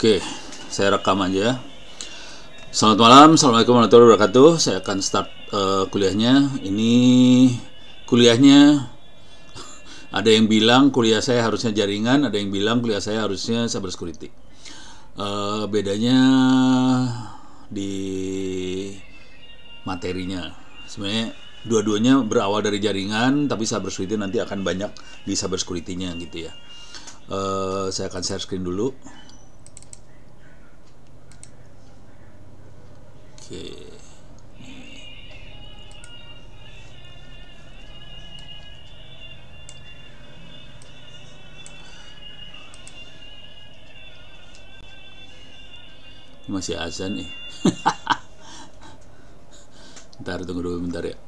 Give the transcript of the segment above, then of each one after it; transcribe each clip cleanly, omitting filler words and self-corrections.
Oke, saya rekam aja. Selamat malam, assalamualaikum warahmatullahi wabarakatuh. Saya akan start kuliahnya. Ini kuliahnya ada yang bilang kuliah saya harusnya jaringan, ada yang bilang kuliah saya harusnya cybersecurity. Bedanya di materinya. Sebenarnya dua-duanya berawal dari jaringan, tapi cybersecurity nanti akan banyak di cybersecurity-nya gitu ya. Saya akan share screen dulu. Oke. Masih azan nih. Bentar, tunggu dulu bentar ya.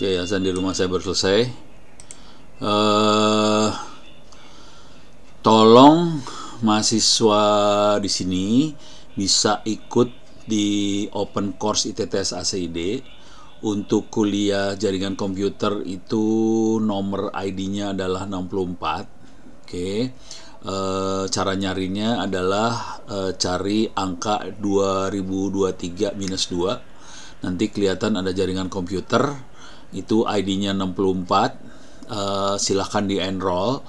Oke, azan di rumah saya baru selesai. Tolong mahasiswa di sini bisa ikut di open course ITTS ACID. Untuk kuliah jaringan komputer itu nomor ID-nya adalah 64. Oke. Cara nyarinya adalah cari angka 2023-2. Nanti kelihatan ada jaringan komputer, itu ID-nya 64. Silahkan di enroll.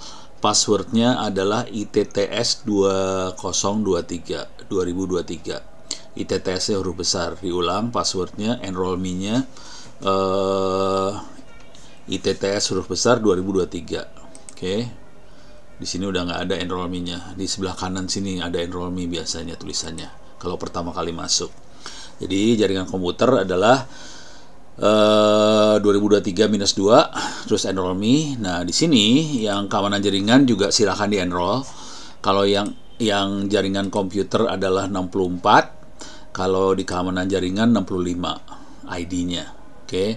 Passwordnya adalah ITTS 2023 2023. ITTS-nya huruf besar. Diulang, passwordnya, enroll me-nya ITTS huruf besar 2023. Oke. Di sini udah nggak ada enroll me-nya. Di sebelah kanan sini ada enroll me biasanya tulisannya kalau pertama kali masuk. Jadi jaringan komputer adalah 2023-2 terus enroll me. Nah, di sini yang keamanan jaringan juga silakan di enroll. Kalau yang jaringan komputer adalah 64, kalau di keamanan jaringan 65 ID-nya. Oke.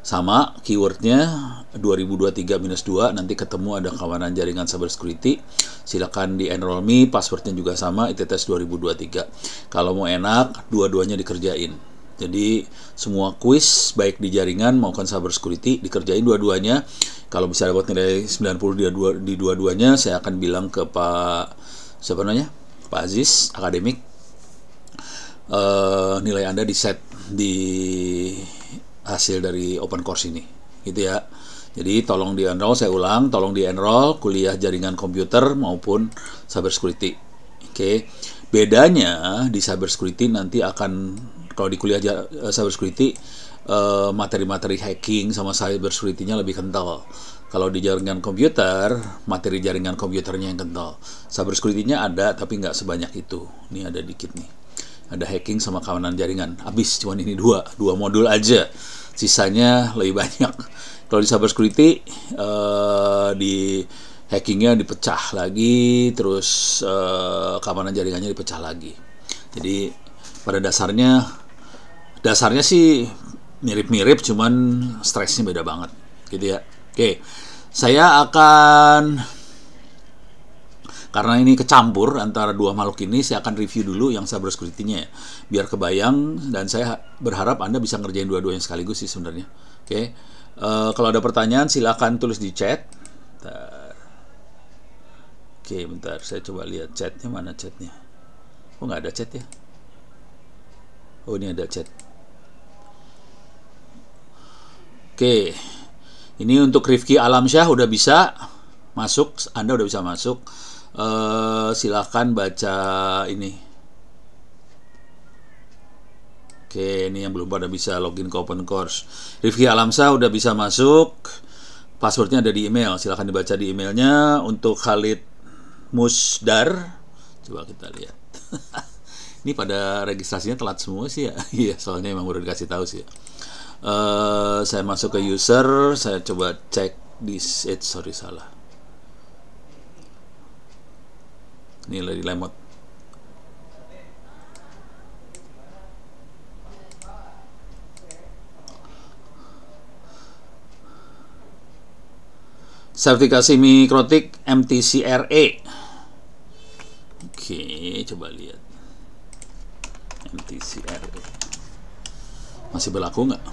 Sama keywordnya 2023-2, nanti ketemu ada keamanan jaringan cybersecurity. Silakan di enroll me, passwordnya juga sama ITTS 2023. Kalau mau enak, dua-duanya dikerjain. Jadi semua quiz baik di jaringan maupun cybersecurity dikerjain dua-duanya. Kalau bisa dapat nilai 90 di dua-duanya, saya akan bilang ke Pak siapa namanya? Pak Aziz akademik, nilai Anda di set di hasil dari open course ini gitu ya. Jadi tolong di enroll, saya ulang, tolong di enroll kuliah jaringan komputer maupun cybersecurity. Oke. Bedanya di cybersecurity nanti akan, kalau di kuliah cybersecurity materi-materi hacking sama cybersecurity-nya lebih kental. Kalau di jaringan komputer, materi jaringan komputernya yang kental. Cybersecurity-nya ada tapi nggak sebanyak itu. Ini ada dikit nih. Ada hacking sama keamanan jaringan. Habis cuman ini dua modul aja. Sisanya lebih banyak. Kalau di cybersecurity di hackingnya dipecah lagi, terus keamanan jaringannya dipecah lagi. Jadi pada dasarnya sih mirip-mirip, cuman stresnya beda banget gitu ya. Oke, saya akan, karena ini kecampur antara dua makhluk ini, saya akan review dulu yang cybersecurity-nya ya, biar kebayang, dan saya berharap Anda bisa ngerjain dua-duanya sekaligus sih sebenarnya. Oke. Kalau ada pertanyaan silakan tulis di chat. Bentar. Oke, bentar, saya coba lihat chatnya, mana chatnya. Oh, nggak ada chat ya? Oh, ini ada chat. Oke. Ini untuk Rifki Alamsyah udah bisa masuk, Anda udah bisa masuk. Silakan baca ini. Oke, ini yang belum pada bisa login ke open course. Rifki Alamsyah udah bisa masuk. Passwordnya ada di email, silahkan dibaca di emailnya. Untuk Khalid Musdar, coba kita lihat. Ini pada registrasinya telat semua sih ya. Iya, soalnya emang udah dikasih tahu sih ya. Saya masuk ke user, saya coba cek di sorry salah. Ini lagi lemot. Sertifikasi mikrotik MTCRA. Oke, coba lihat. MTCRA. Masih berlaku nggak?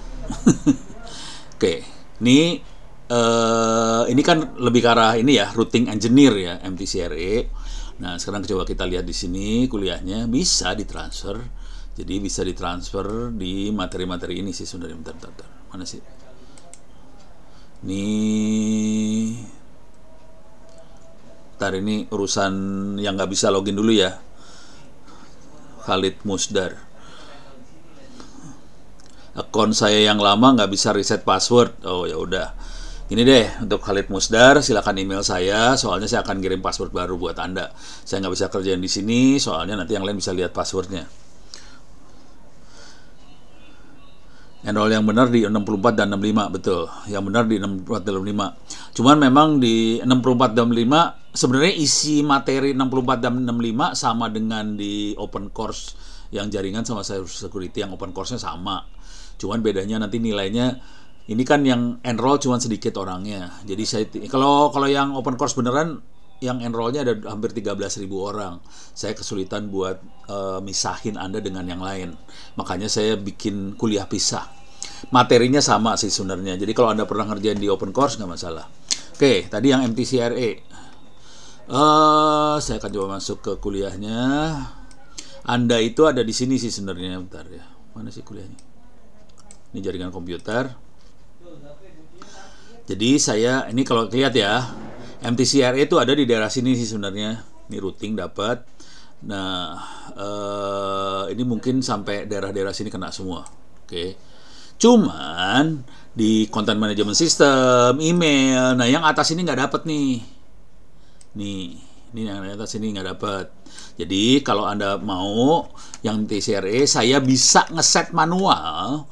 Oke, ini kan lebih ke arah ini ya, routing engineer ya, MTCRA. Nah, sekarang coba kita lihat di sini kuliahnya bisa ditransfer. Jadi bisa ditransfer di materi-materi ini sih sebenarnya. Bentar. Mana sih? Ini urusan yang nggak bisa login dulu ya. Khalid Musdar. Akun saya yang lama nggak bisa reset password. Oh ya udah. Ini deh untuk Khalid Musdar, silakan email saya. Soalnya saya akan kirim password baru buat Anda. Saya nggak bisa kerjain di sini, soalnya nanti yang lain bisa lihat passwordnya. Enroll yang benar di 64 dan 65, betul. Yang benar di 64 dan 65. Cuman memang di 64 dan 65 sebenarnya isi materi 64 dan 65 sama dengan di open course yang jaringan sama cyber security, yang open course-nya sama. Cuman bedanya nanti nilainya, ini kan yang enroll cuman sedikit orangnya. Jadi saya kalau yang open course beneran yang enrollnya ada hampir 13.000 orang. Saya kesulitan buat misahin Anda dengan yang lain. Makanya saya bikin kuliah pisah. Materinya sama sih sebenarnya. Jadi kalau Anda pernah ngerjain di open course nggak masalah. Oke, tadi yang MTCRA. Saya akan coba masuk ke kuliahnya. Anda itu ada di sini sih sebenarnya. Bentar ya. Mana sih kuliahnya? Ini jaringan komputer. Jadi saya, ini kalau lihat ya, MTCRA itu ada di daerah sini sih sebenarnya. Ini routing dapat. Nah, ini mungkin sampai daerah-daerah sini kena semua. Oke. Cuman di content management system, email, nah yang atas ini nggak dapat nih. Ini yang atas ini nggak dapat. Jadi kalau Anda mau yang MTCRA, saya bisa ngeset manual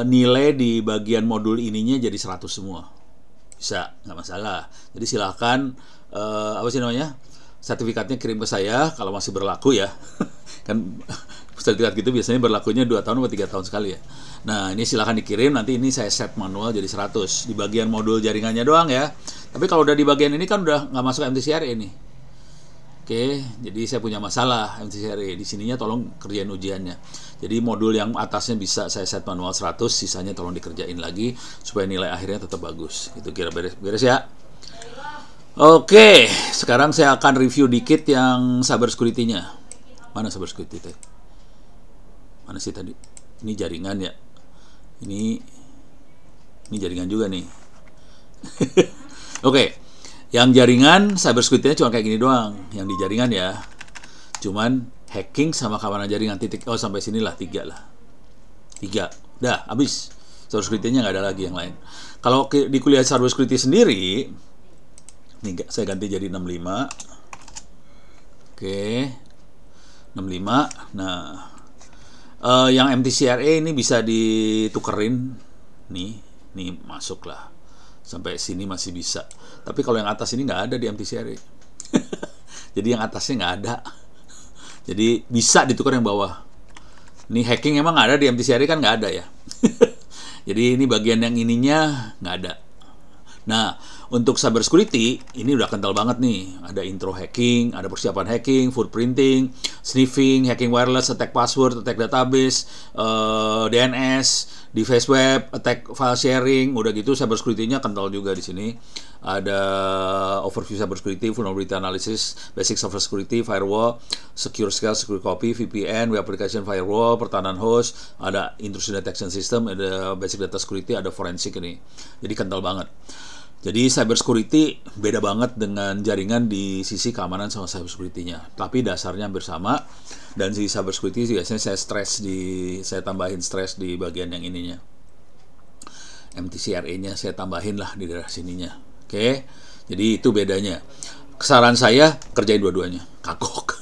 nilai di bagian modul ininya jadi 100 semua. Bisa, nggak masalah. Jadi silahkan apa sih namanya, sertifikatnya kirim ke saya kalau masih berlaku ya. Kan sertifikat gitu biasanya berlakunya 2 tahun atau 3 tahun sekali ya. Nah ini silahkan dikirim, nanti ini saya set manual jadi 100 di bagian modul jaringannya doang ya. Tapi kalau udah di bagian ini kan udah nggak masuk MTCRA ini. Oke, jadi saya punya masalah MTCRA. Di sininya tolong kerjain ujiannya. Jadi modul yang atasnya bisa saya set manual 100, sisanya tolong dikerjain lagi supaya nilai akhirnya tetap bagus. Itu kira beres ya. Oke, sekarang saya akan review dikit yang cyber security-nya. Mana cyber security teh? Mana sih tadi? Ini jaringan ya. Ini jaringan juga nih. Oke. Yang jaringan cyber security-nya cuma kayak gini doang. Yang di jaringan ya. Cuman hacking sama keamanan jaringan titik. Oh, sampai sinilah 3 lah. 3. Udah, habis. Cyber security-nya nggak ada lagi yang lain. Kalau di kuliah cyber security sendiri, nih saya ganti jadi 65. Oke. 65. Nah, yang MTCRA ini bisa ditukerin. Nih masuk lah. Sampai sini masih bisa. Tapi kalau yang atas ini nggak ada di MTCRA. Jadi yang atasnya nggak ada. Jadi bisa ditukar yang bawah. Ini hacking emang ada di MTCRA kan nggak ada ya. Jadi ini bagian yang ininya nggak ada. Nah, untuk cyber security ini udah kental banget nih. Ada intro hacking, ada persiapan hacking, footprinting, sniffing, hacking wireless, attack password, attack database, DNS, device web, attack file sharing. Udah gitu cyber security-nya kental juga di sini. Ada overview cyber security, vulnerability analysis, basic cyber security, firewall, secure scale, secure copy, VPN, web application firewall, pertahanan host, ada intrusion detection system, ada basic data security, ada forensic ini. Jadi kental banget. Jadi cyber security beda banget dengan jaringan di sisi keamanan sama cyber security-nya. Tapi dasarnya hampir sama. Dan si cyber security biasanya saya tambahin stress di bagian yang ininya. MTCRA-nya saya tambahin lah di daerah sininya. Oke. Jadi itu bedanya. Saran saya kerjain dua-duanya. Kagok.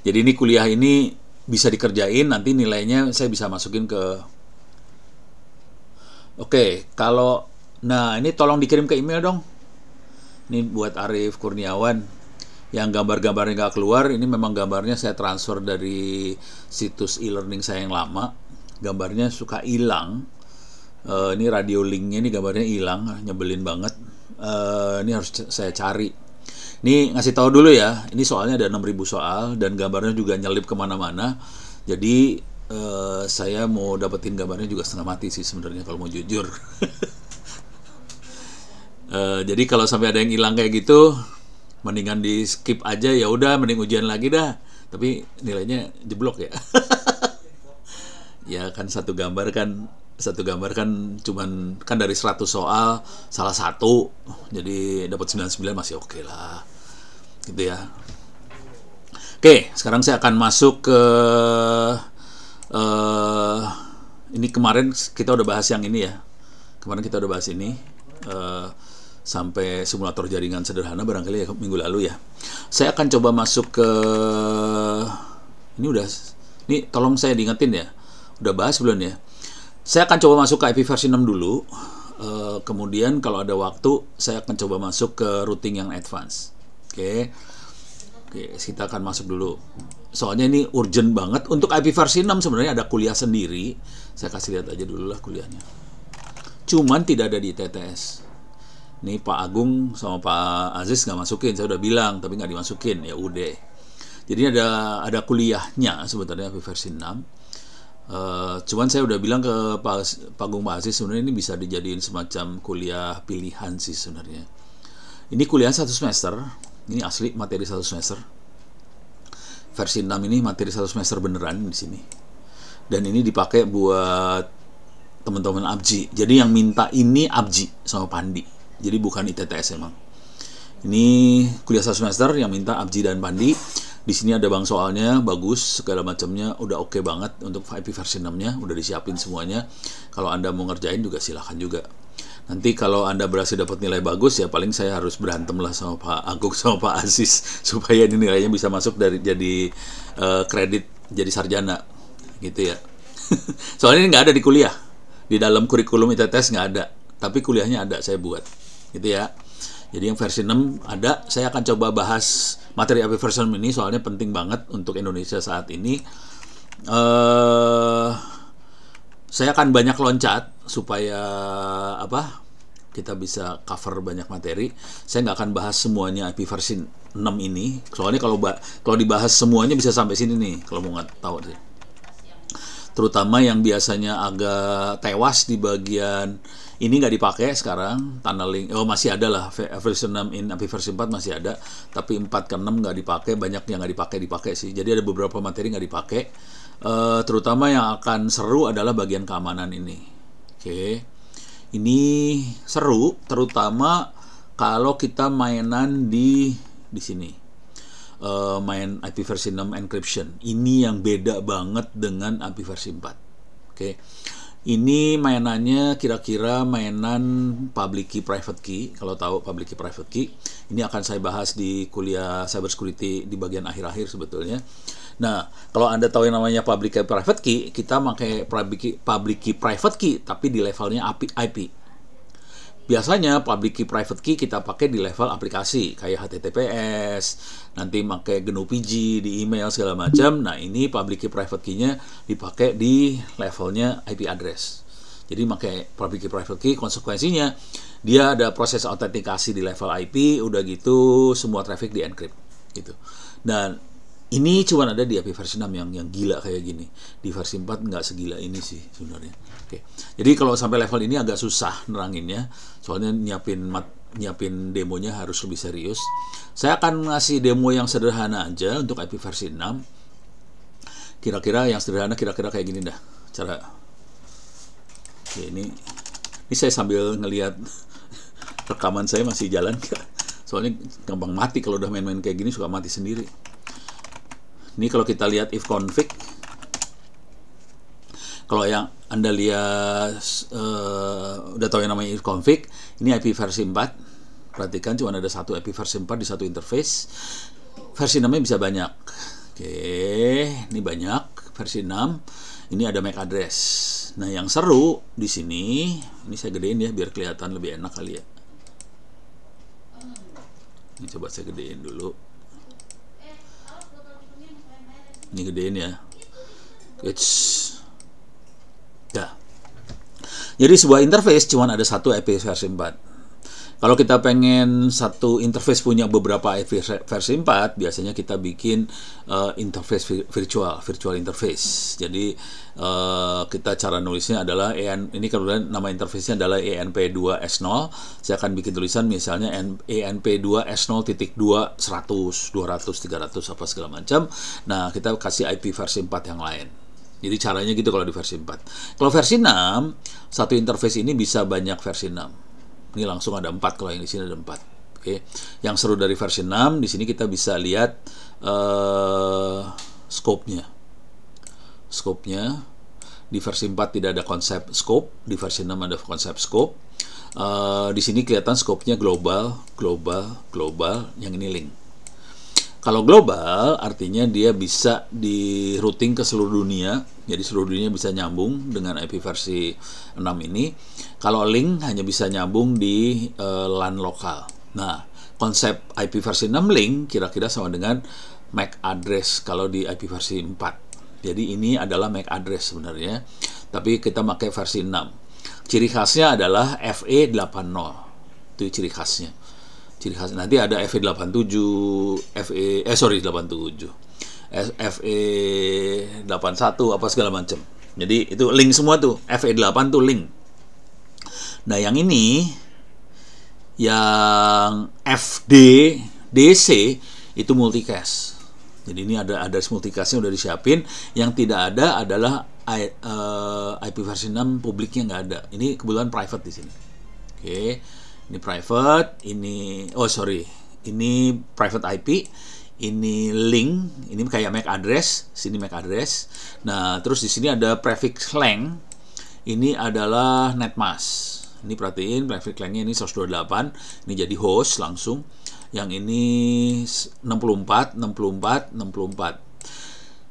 Jadi ini kuliah ini bisa dikerjain, nanti nilainya saya bisa masukin ke. Oke, kalau nah, ini tolong dikirim ke email dong. Ini buat Arif Kurniawan. Yang gambar-gambarnya nggak keluar, ini memang gambarnya saya transfer dari situs e-learning saya yang lama. Gambarnya suka hilang. Ini radio linknya, ini gambarnya hilang, nyebelin banget. Ini harus saya cari. Ini ngasih tahu dulu ya, ini soalnya ada 6.000 soal dan gambarnya juga nyelip kemana-mana. Jadi saya mau dapetin gambarnya juga setengah mati sih sebenarnya kalau mau jujur. Jadi kalau sampai ada yang hilang kayak gitu, mendingan di skip aja, ya udah, mending ujian lagi dah. Tapi nilainya jeblok ya. Ya kan satu gambar kan cuman kan dari 100 soal salah satu, jadi dapat 99 masih oke lah gitu ya. Oke, sekarang saya akan masuk ke ini. Kemarin kita udah bahas yang ini ya, sampai simulator jaringan sederhana barangkali ya, minggu lalu ya. Saya akan coba masuk ke ini tolong saya diingetin ya, udah bahas belum ya. Saya akan coba masuk ke IP versi 6 dulu. Kemudian kalau ada waktu saya akan coba masuk ke routing yang advance. Oke, kita akan masuk dulu. Soalnya ini urgent banget. Untuk IP versi 6 sebenarnya ada kuliah sendiri. Saya kasih lihat aja dulu lah kuliahnya. Cuman tidak ada di TTS. Ini Pak Agung sama Pak Aziz nggak masukin. Saya udah bilang tapi nggak dimasukin. Ya udah. Jadi ada kuliahnya sebetulnya IP versi 6. Cuman saya udah bilang ke Pak Agung, Pak Aziz, sebenarnya ini bisa dijadiin semacam kuliah pilihan sih sebenarnya. Ini kuliah 1 semester. Ini asli materi 1 semester. Versi 6 ini materi 1 semester beneran di sini. Dan ini dipakai buat teman-teman ABJI. Jadi yang minta ini ABJI sama Pandi. Jadi bukan ITTS emang. Ini kuliah 1 semester yang minta ABJI dan Pandi. Di sini ada bang soalnya, bagus, segala macamnya udah oke banget untuk IP versi 6-nya, udah disiapin semuanya. Kalau Anda mau ngerjain juga silahkan juga. Nanti kalau Anda berhasil dapat nilai bagus ya paling saya harus berantem lah sama Pak Agung sama Pak Aziz supaya ini nilainya bisa masuk dari jadi kredit jadi sarjana gitu ya. Soalnya ini nggak ada di kuliah, di dalam kurikulum ITTS nggak ada, tapi kuliahnya ada, saya buat gitu ya. Jadi yang versi 6 ada, saya akan coba bahas materi IP versi 6 ini soalnya penting banget untuk Indonesia saat ini. Saya akan banyak loncat supaya kita bisa cover banyak materi. Saya nggak akan bahas semuanya IP versi 6 ini, soalnya kalau dibahas semuanya bisa sampai sini nih kalau mau nggak tahu sih. Terutama yang biasanya agak tewas di bagian ini nggak dipakai sekarang, tunneling. Masih ada lah, versi 6 IP versi 4 masih ada, tapi 4 ke 6 nggak dipakai, banyak yang nggak dipakai sih. Jadi ada beberapa materi nggak dipakai. Terutama yang akan seru adalah bagian keamanan ini. Oke. Ini seru terutama kalau kita mainan di sini. Main IP versi 6 encryption. Ini yang beda banget dengan IP versi 4. Oke. Ini mainannya kira-kira mainan public key private key. Kalau tahu public key private key, ini akan saya bahas di kuliah cyber security di bagian akhir-akhir sebetulnya. Nah, kalau Anda tahu yang namanya public key private key, kita pakai public key private key tapi di levelnya IP. Biasanya public key private key kita pakai di level aplikasi kayak HTTPS, nanti pakai GNU PG di email segala macam. Nah, ini public key private key-nya dipakai di levelnya IP address. Jadi pakai public key private key, konsekuensinya dia ada proses autentikasi di level IP, udah gitu semua traffic di encrypt gitu. Dan ini cuma ada di IP versi 6 yang gila kayak gini. Di versi 4 nggak segila ini sih sebenarnya. Oke. Jadi kalau sampai level ini agak susah neranginnya, soalnya nyiapin demonya harus lebih serius. Saya akan ngasih demo yang sederhana aja untuk IP versi 6. Kira-kira yang sederhana kira-kira kayak gini dah cara. Oke, ini saya sambil ngelihat rekaman saya masih jalan. Soalnya gampang mati kalau udah main-main kayak gini, suka mati sendiri. Ini kalau kita lihat if config, kalau yang Anda lihat udah tahu yang namanya if config, ini IP versi 4. Perhatikan cuma ada satu IP versi 4 di satu interface. Versi 6-nya bisa banyak. Oke, ini banyak versi 6. Ini ada MAC address. Nah, yang seru di sini, ini saya gedein ya biar kelihatan lebih enak kali ya. Ini coba saya gedein dulu. Ini gedein ya. Nah, jadi sebuah interface cuma ada satu IP versi 4. Kalau kita pengen satu interface punya beberapa IP versi 4, biasanya kita bikin interface virtual interface. Jadi kita cara nulisnya adalah ini kemudian nama interface-nya adalah ENP2S0. Saya akan bikin tulisan misalnya ENP2S0.2 100, 200, 300 apa segala macam. Nah, kita kasih IP versi 4 yang lain. Jadi caranya gitu kalau di versi 4. Kalau versi 6, satu interface ini bisa banyak versi 6. Ini langsung ada 4, kalau yang di sini ada 4. Oke. Yang seru dari versi 6, di sini kita bisa lihat scope-nya. Scope-nya di versi 4 tidak ada konsep scope, di versi 6 ada konsep scope. Di sini kelihatan scope-nya global, yang ini link. Kalau global artinya dia bisa di routing ke seluruh dunia, jadi seluruh dunia bisa nyambung dengan IP versi 6 ini. Kalau link hanya bisa nyambung di LAN lokal. Nah, konsep IP versi 6 link kira-kira sama dengan MAC address kalau di IP versi 4. Jadi ini adalah MAC address sebenarnya, tapi kita pakai versi 6. Ciri khasnya adalah FE80, itu ciri khasnya. Ciri khas nanti ada FE87, FE81, FE81 apa segala macam. Jadi itu link semua tuh, FE8 tuh link. Nah, yang ini yang FD-DC itu multicast. Jadi ini ada multicast-nya udah disiapin. Yang tidak ada adalah IP versi 6 publiknya nggak ada. Ini kebetulan private di sini. Oke. Ini private, ini ini private IP, ini link, ini kayak MAC address, sini MAC address. Nah, terus di sini ada prefix lang. Ini adalah netmask. Ini perhatiin prefix langnya ini 128, ini jadi host langsung. Yang ini 64.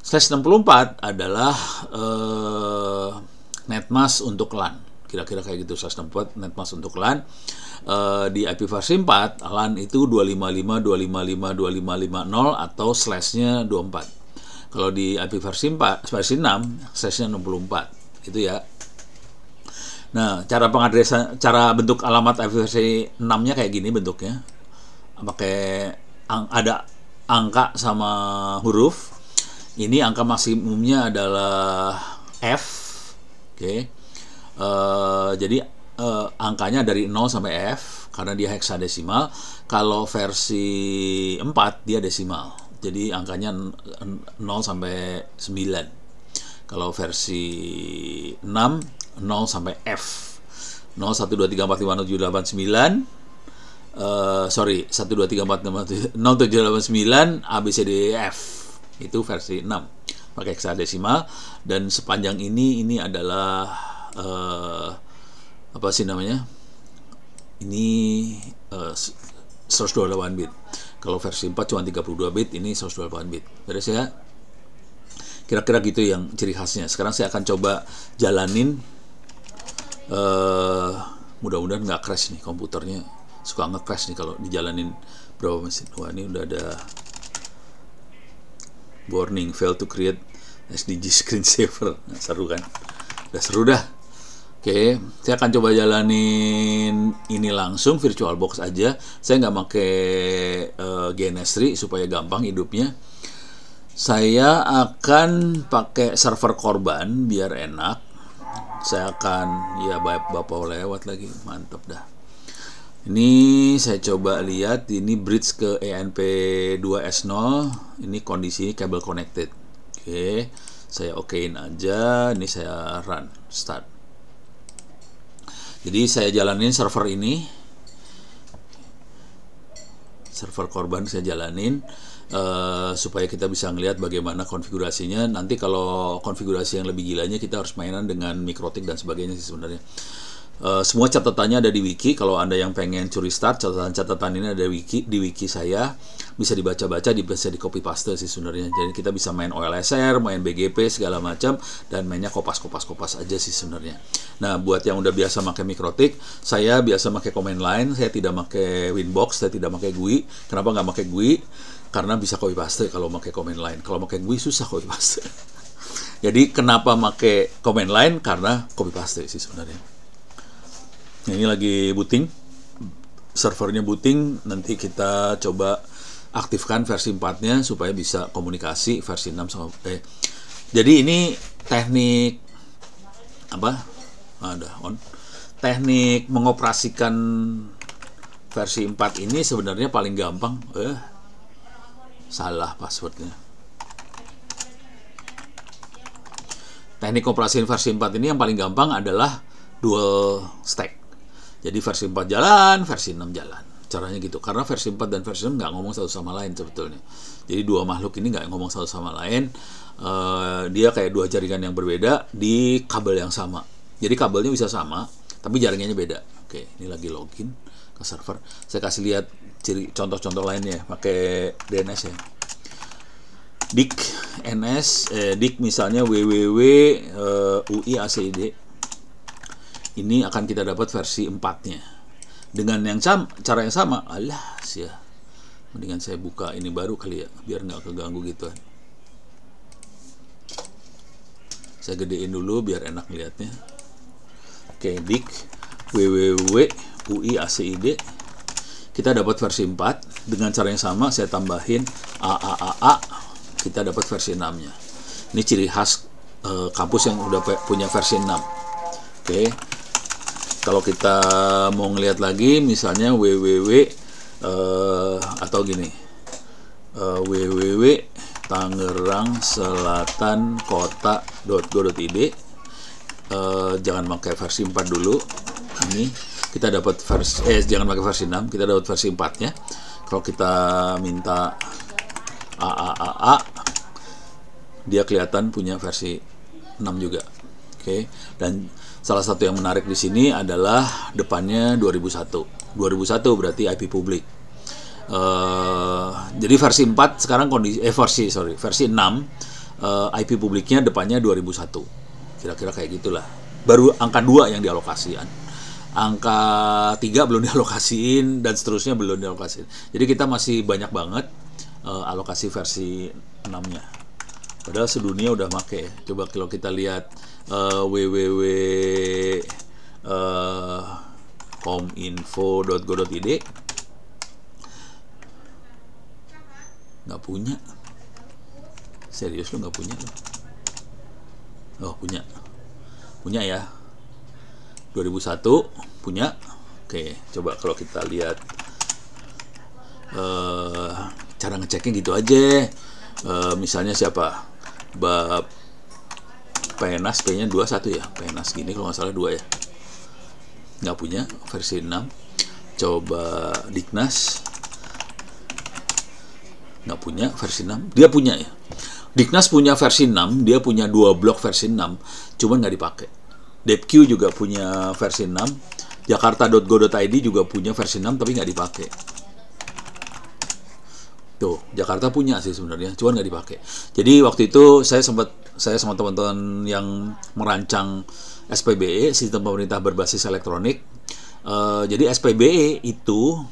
Slash 64 adalah netmask untuk LAN. Kira-kira kayak gitu, slash 64 netmask untuk LAN. Di IP versi 4, LAN itu 255.255.255.0 atau slashnya 24. Kalau di IP versi 4, versi 6, slashnya 64. Itu ya. Nah, cara pengadresan, cara bentuk alamat IP versi 6-nya kayak gini bentuknya. Pakai ada angka sama huruf. Ini angka maksimumnya adalah F. Oke. Jadi angkanya dari 0 sampai F karena dia heksadesimal. Kalau versi 4 dia desimal. Jadi angkanya 0 sampai 9. Kalau versi 6 0 sampai F. 0 1 2 3 4 5 6 7 8 9. 1 2 3 4 5 6 7 8 9 A B C D E F. Itu versi 6 pakai heksadesimal. Dan sepanjang ini adalah apa sih namanya? Ini 128 bit. Kalau versi 4 cuma 32 bit, ini 128 bit. Beres ya? Kira-kira gitu yang ciri khasnya. Sekarang saya akan coba jalanin. Mudah-mudahan nggak crash nih komputernya. Suka nge-crash nih kalau dijalanin berapa mesin. Wah, ini udah ada warning fail to create SDG screensaver. Nah, seru kan? Udah seru dah. Oke, saya akan coba jalanin ini langsung VirtualBox aja. Saya nggak pakai GNS3 supaya gampang hidupnya. Saya akan pakai server korban biar enak. Saya akan, ya bapak lewat lagi, mantap dah. Ini saya coba lihat, ini bridge ke ENP2S0. Ini kondisi kabel connected. Oke, saya okein aja. Ini saya run, start. Jadi saya jalanin server ini, server korban saya jalanin supaya kita bisa ngelihat bagaimana konfigurasinya. Nanti kalau konfigurasi yang lebih gilanya kita harus mainan dengan mikrotik dan sebagainya sih sebenarnya. Semua catatannya ada di wiki. Kalau Anda yang pengen curi start, catatan-catatan ini ada di wiki saya. Bisa dibaca-baca, bisa di copy paste sih sebenarnya. Jadi kita bisa main OLSR, main BGP segala macam, dan mainnya kopas aja sih sebenarnya. Nah, buat yang udah biasa pakai mikrotik, saya biasa pakai command line. Saya tidak pakai Winbox, saya tidak pakai GUI. Kenapa nggak pakai GUI? Karena bisa copy paste kalau pakai command line. Kalau pakai GUI susah copy paste. Jadi kenapa pakai command line? Karena copy paste sih sebenarnya. Ini lagi booting. servernya booting, nanti kita coba aktifkan versi 4-nya supaya bisa komunikasi versi 6 sama jadi ini teknik apa? Ada on. Teknik mengoperasikan versi 4 ini sebenarnya paling gampang. Salah passwordnya. Teknik operasi versi 4 ini yang paling gampang adalah dual stack. Jadi versi 4 jalan, versi 6 jalan. Caranya gitu. Karena versi 4 dan versi 6 nggak ngomong satu sama lain sebetulnya. Jadi dua makhluk ini nggak ngomong satu sama lain. Dia kayak dua jaringan yang berbeda di kabel yang sama. Jadi kabelnya bisa sama, tapi jaringannya beda. Oke, ini lagi login ke server. Saya kasih lihat contoh-contoh lainnya pakai DNS ya. DIC NS, DIC misalnya www UI ACID. Ini akan kita dapat versi 4-nya. Dengan yang cara yang sama, alah sih ya. Mendingan saya buka ini baru kali ya, biar nggak keganggu gituan. Saya gedein dulu biar enak lihatnya. Oke, DIC www UI ACID. Kita dapat versi 4. Dengan cara yang sama, saya tambahin AAAA. Kita dapat versi 6-nya. Ini ciri khas kampus yang udah punya versi 6. Oke. Kalau kita mau ngelihat lagi, misalnya www atau gini, www Tangerang Selatan Kota.go.id. Jangan pakai versi 4 dulu. Ini kita dapat versi jangan pakai versi 6, kita dapat versi 4-nya. Kalau kita minta AAAA, dia kelihatan punya versi 6 juga. Oke. Dan salah satu yang menarik di sini adalah depannya 2001. 2001 berarti IP publik. Jadi versi 4 sekarang versi 6 IP publiknya depannya 2001. Kira-kira kayak gitulah. Baru angka 2 yang dialokasikan. Angka 3 belum dialokasiin dan seterusnya belum dialokasiin. Jadi kita masih banyak banget alokasi versi 6-nya. Padahal sedunia udah make. Coba kalau kita lihat www kominfo.go.id, nggak punya. Serius lu nggak punya lu? Oh punya ya. 2001 punya. Oke, coba kalau kita lihat cara ngeceknya gitu aja. Misalnya siapa? Bab Penas, P-nya 21 ya. Penas gini kalau nggak salah 2 ya. Nggak punya versi 6. Coba Diknas. Nggak punya versi 6. Dia punya ya. Diknas punya versi 6. Dia punya 2 blok versi 6. Cuman nggak dipakai. DepQ juga punya versi 6. Jakarta.go.id juga punya versi 6 tapi nggak dipakai. Tuh, Jakarta punya sih sebenarnya, cuman nggak dipakai. Jadi waktu itu saya sama teman-teman yang merancang SPBE, sistem pemerintah berbasis elektronik. Jadi SPBE itu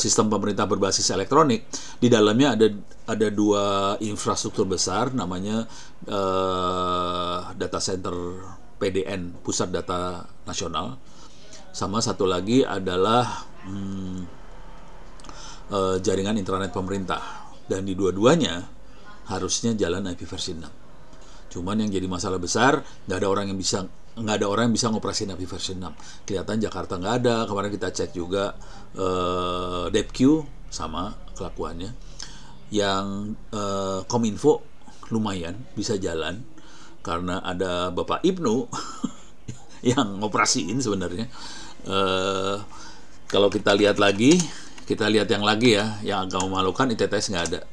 sistem pemerintah berbasis elektronik. Di dalamnya ada 2 infrastruktur besar, namanya data center PDN, Pusat Data Nasional. Sama satu lagi adalah jaringan internet pemerintah, dan di dua-duanya harusnya jalan IP versi 6. Cuman yang jadi masalah besar, nggak ada orang yang bisa ngoperasin IP versi 6. Kelihatan Jakarta nggak ada. Kemarin kita cek juga DepQ sama kelakuannya. Yang Kominfo lumayan bisa jalan karena ada Bapak Ibnu yang ngoperasiin sebenarnya. Kalau kita lihat yang lagi ya, yang agak memalukan, ITTS nggak ada.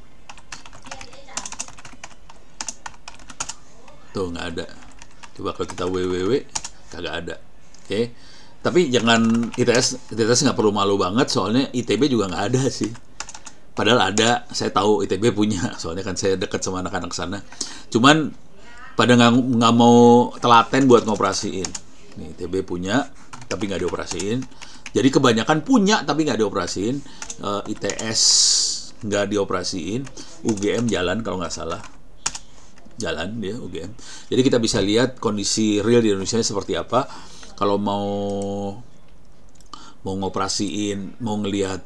Tuh nggak ada. Coba kalau kita www, kagak ada. Oke. Tapi jangan ITS nggak perlu malu banget, soalnya ITB juga nggak ada sih. Padahal ada, saya tahu ITB punya, soalnya kan saya dekat sama anak-anak sana. Cuman pada nggak mau telaten buat ngoperasiin. Nih ITB punya, tapi nggak dioperasiin. Jadi kebanyakan punya tapi nggak dioperasiin. ITS nggak dioperasiin. UGM jalan kalau nggak salah. Jalan dia UGM. Jadi kita bisa lihat kondisi real di Indonesia seperti apa. Kalau mau mau ngoperasiin, mau ngelihat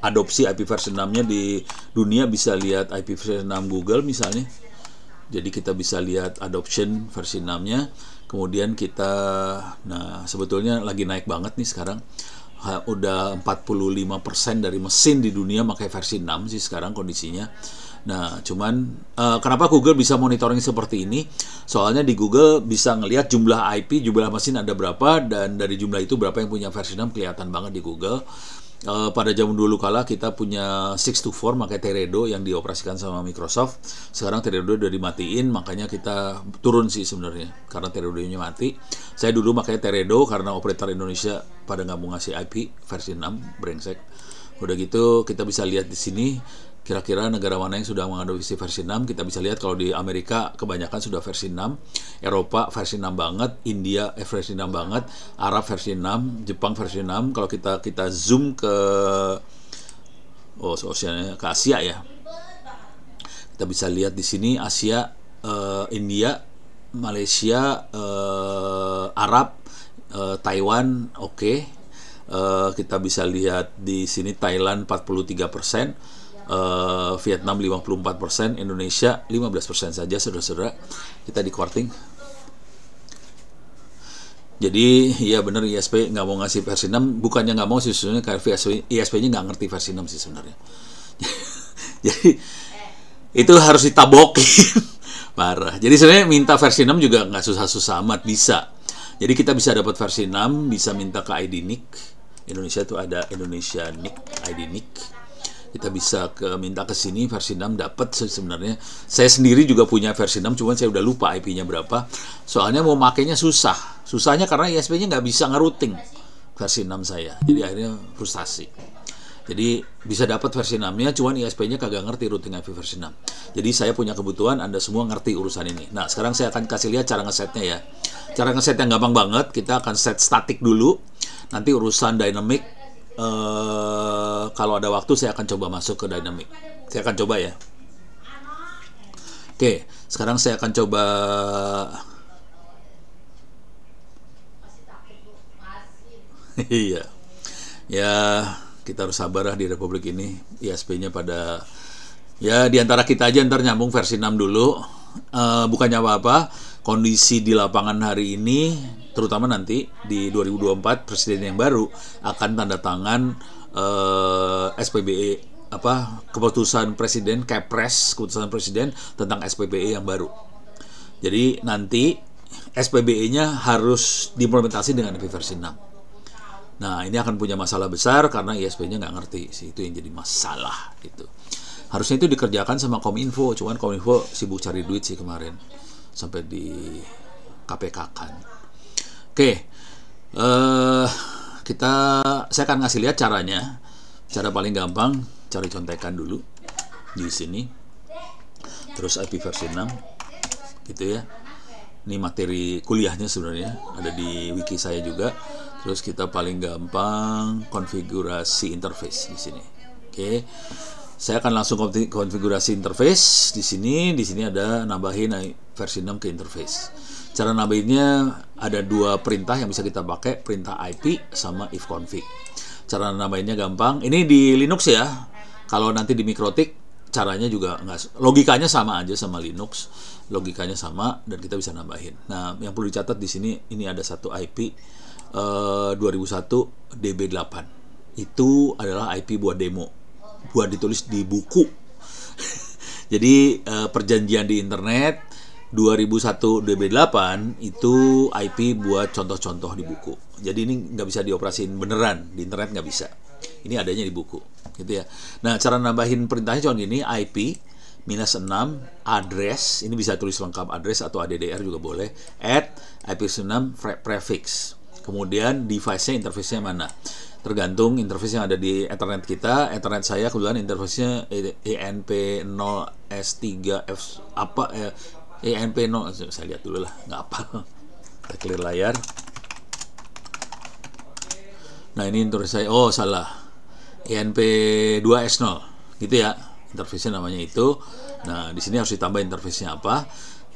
adopsi IP versi 6-nya di dunia, bisa lihat IP versi 6 Google misalnya. Jadi kita bisa lihat adoption versi 6-nya. Kemudian kita, nah sebetulnya lagi naik banget nih sekarang. Udah 45% dari mesin di dunia pakai versi 6 sih sekarang kondisinya. Nah, cuman kenapa Google bisa monitoring seperti ini? Soalnya di Google bisa ngelihat jumlah IP, jumlah mesin ada berapa, dan dari jumlah itu berapa yang punya versi 6 kelihatan banget di Google. Pada zaman dulu kala kita punya 624 pakai Teredo yang dioperasikan sama Microsoft. Sekarang Teredo udah dimatiin, makanya kita turun sih sebenarnya karena Teredo-nya mati. Saya dulu pakai Teredo karena operator Indonesia pada nggak mau ngasih IP versi 6, brengsek. Udah gitu kita bisa lihat di sini kira-kira negara mana yang sudah mengadopsi versi 6. Kita bisa lihat kalau di Amerika kebanyakan sudah versi 6, Eropa versi 6 banget, India versi 6 banget, Arab versi 6, Jepang versi 6. Kalau kita zoom ke ke Asia ya. Kita bisa lihat di sini Asia, India, Malaysia, Arab, Taiwan, oke. Kita bisa lihat di sini Thailand 43%, Vietnam 54%, Indonesia 15% saja, saudara-saudara. Kita di quarting. Jadi ya benar, ISP nggak mau ngasih versi 6, bukannya nggak mau sih sebenarnya, karena ISP-nya nggak ngerti versi 6 sih sebenarnya. Jadi itu harus ditabokin. Parah. Jadi sebenarnya minta versi 6 juga nggak susah-susah amat, bisa. Jadi kita bisa dapat versi 6, bisa minta ke ID NIC. Indonesia itu ada Indonesia NIC, ID NIC. Kita bisa minta ke sini versi 6 dapat sebenarnya. Saya sendiri juga punya versi 6, cuman saya udah lupa IP-nya berapa. Soalnya mau makainya susah. Susahnya karena ISP-nya nggak bisa ngerouting versi 6 saya. Jadi akhirnya frustasi. Jadi bisa dapat versi 6-nya, cuman ISP-nya kagak ngerti routing IP versi 6. Jadi saya punya kebutuhan, Anda semua ngerti urusan ini. Nah, sekarang saya akan kasih lihat cara ngesetnya ya. Cara ngeset yang gampang banget, kita akan set static dulu. Nanti urusan dynamic, kalau ada waktu saya akan coba masuk ke dynamic. Saya akan coba ya. Oke, sekarang saya akan coba. Iya. Ya, kita harus sabar lah di Republik ini. ISP-nya pada, ya diantara kita aja ntar nyambung versi 6 dulu. Bukannya apa-apa, kondisi di lapangan hari ini, terutama nanti di 2024 presiden yang baru akan tanda tangan SPBE, keputusan presiden, Kepres, keputusan presiden tentang SPBE yang baru. Jadi nanti SPBE-nya harus diimplementasi dengan versi 6. Nah, ini akan punya masalah besar karena ISP-nya nggak ngerti sih, itu yang jadi masalah gitu. Harusnya itu dikerjakan sama Kominfo, cuman Kominfo sibuk cari duit sih kemarin sampai di KPK kan. Oke, saya akan ngasih lihat caranya. Cara paling gampang, cari contekan dulu di sini. Terus IP versi 6 gitu ya. Ini materi kuliahnya sebenarnya, ada di wiki saya juga. Terus kita paling gampang konfigurasi interface di sini. Oke. Saya akan langsung konfigurasi interface di sini. Di sini ada nambahin versi 6 ke interface. Cara nambahinnya ada dua perintah yang bisa kita pakai, perintah IP sama ifconfig. Cara nambahinnya gampang. Ini di Linux ya. Kalau nanti di MikroTik caranya juga nggak, logikanya sama aja sama Linux. Logikanya sama dan kita bisa nambahin. Nah, yang perlu dicatat di sini, ini ada satu IP 2001 DB8. Itu adalah IP buat demo, buat ditulis di buku. Jadi perjanjian di internet 2001 DB8 itu IP buat contoh-contoh di buku. Jadi ini nggak bisa dioperasiin beneran di internet, nggak bisa. Ini adanya di buku, gitu ya. Nah, cara nambahin perintahnya cuma gini, IP -6 address, ini bisa tulis lengkap address atau ADDR juga boleh, add IP6 prefix. Kemudian device-nya, interface-nya mana? Tergantung interface yang ada di Ethernet kita. Ethernet saya kebetulan interface-nya ENP0S3F ENP0, saya lihat dulu lah, nggak apa. Kita clear layar. Nah, ini interface saya, salah, ENP2S0 gitu ya, interface-nya namanya itu. Nah, di sini harus ditambah interface-nya apa.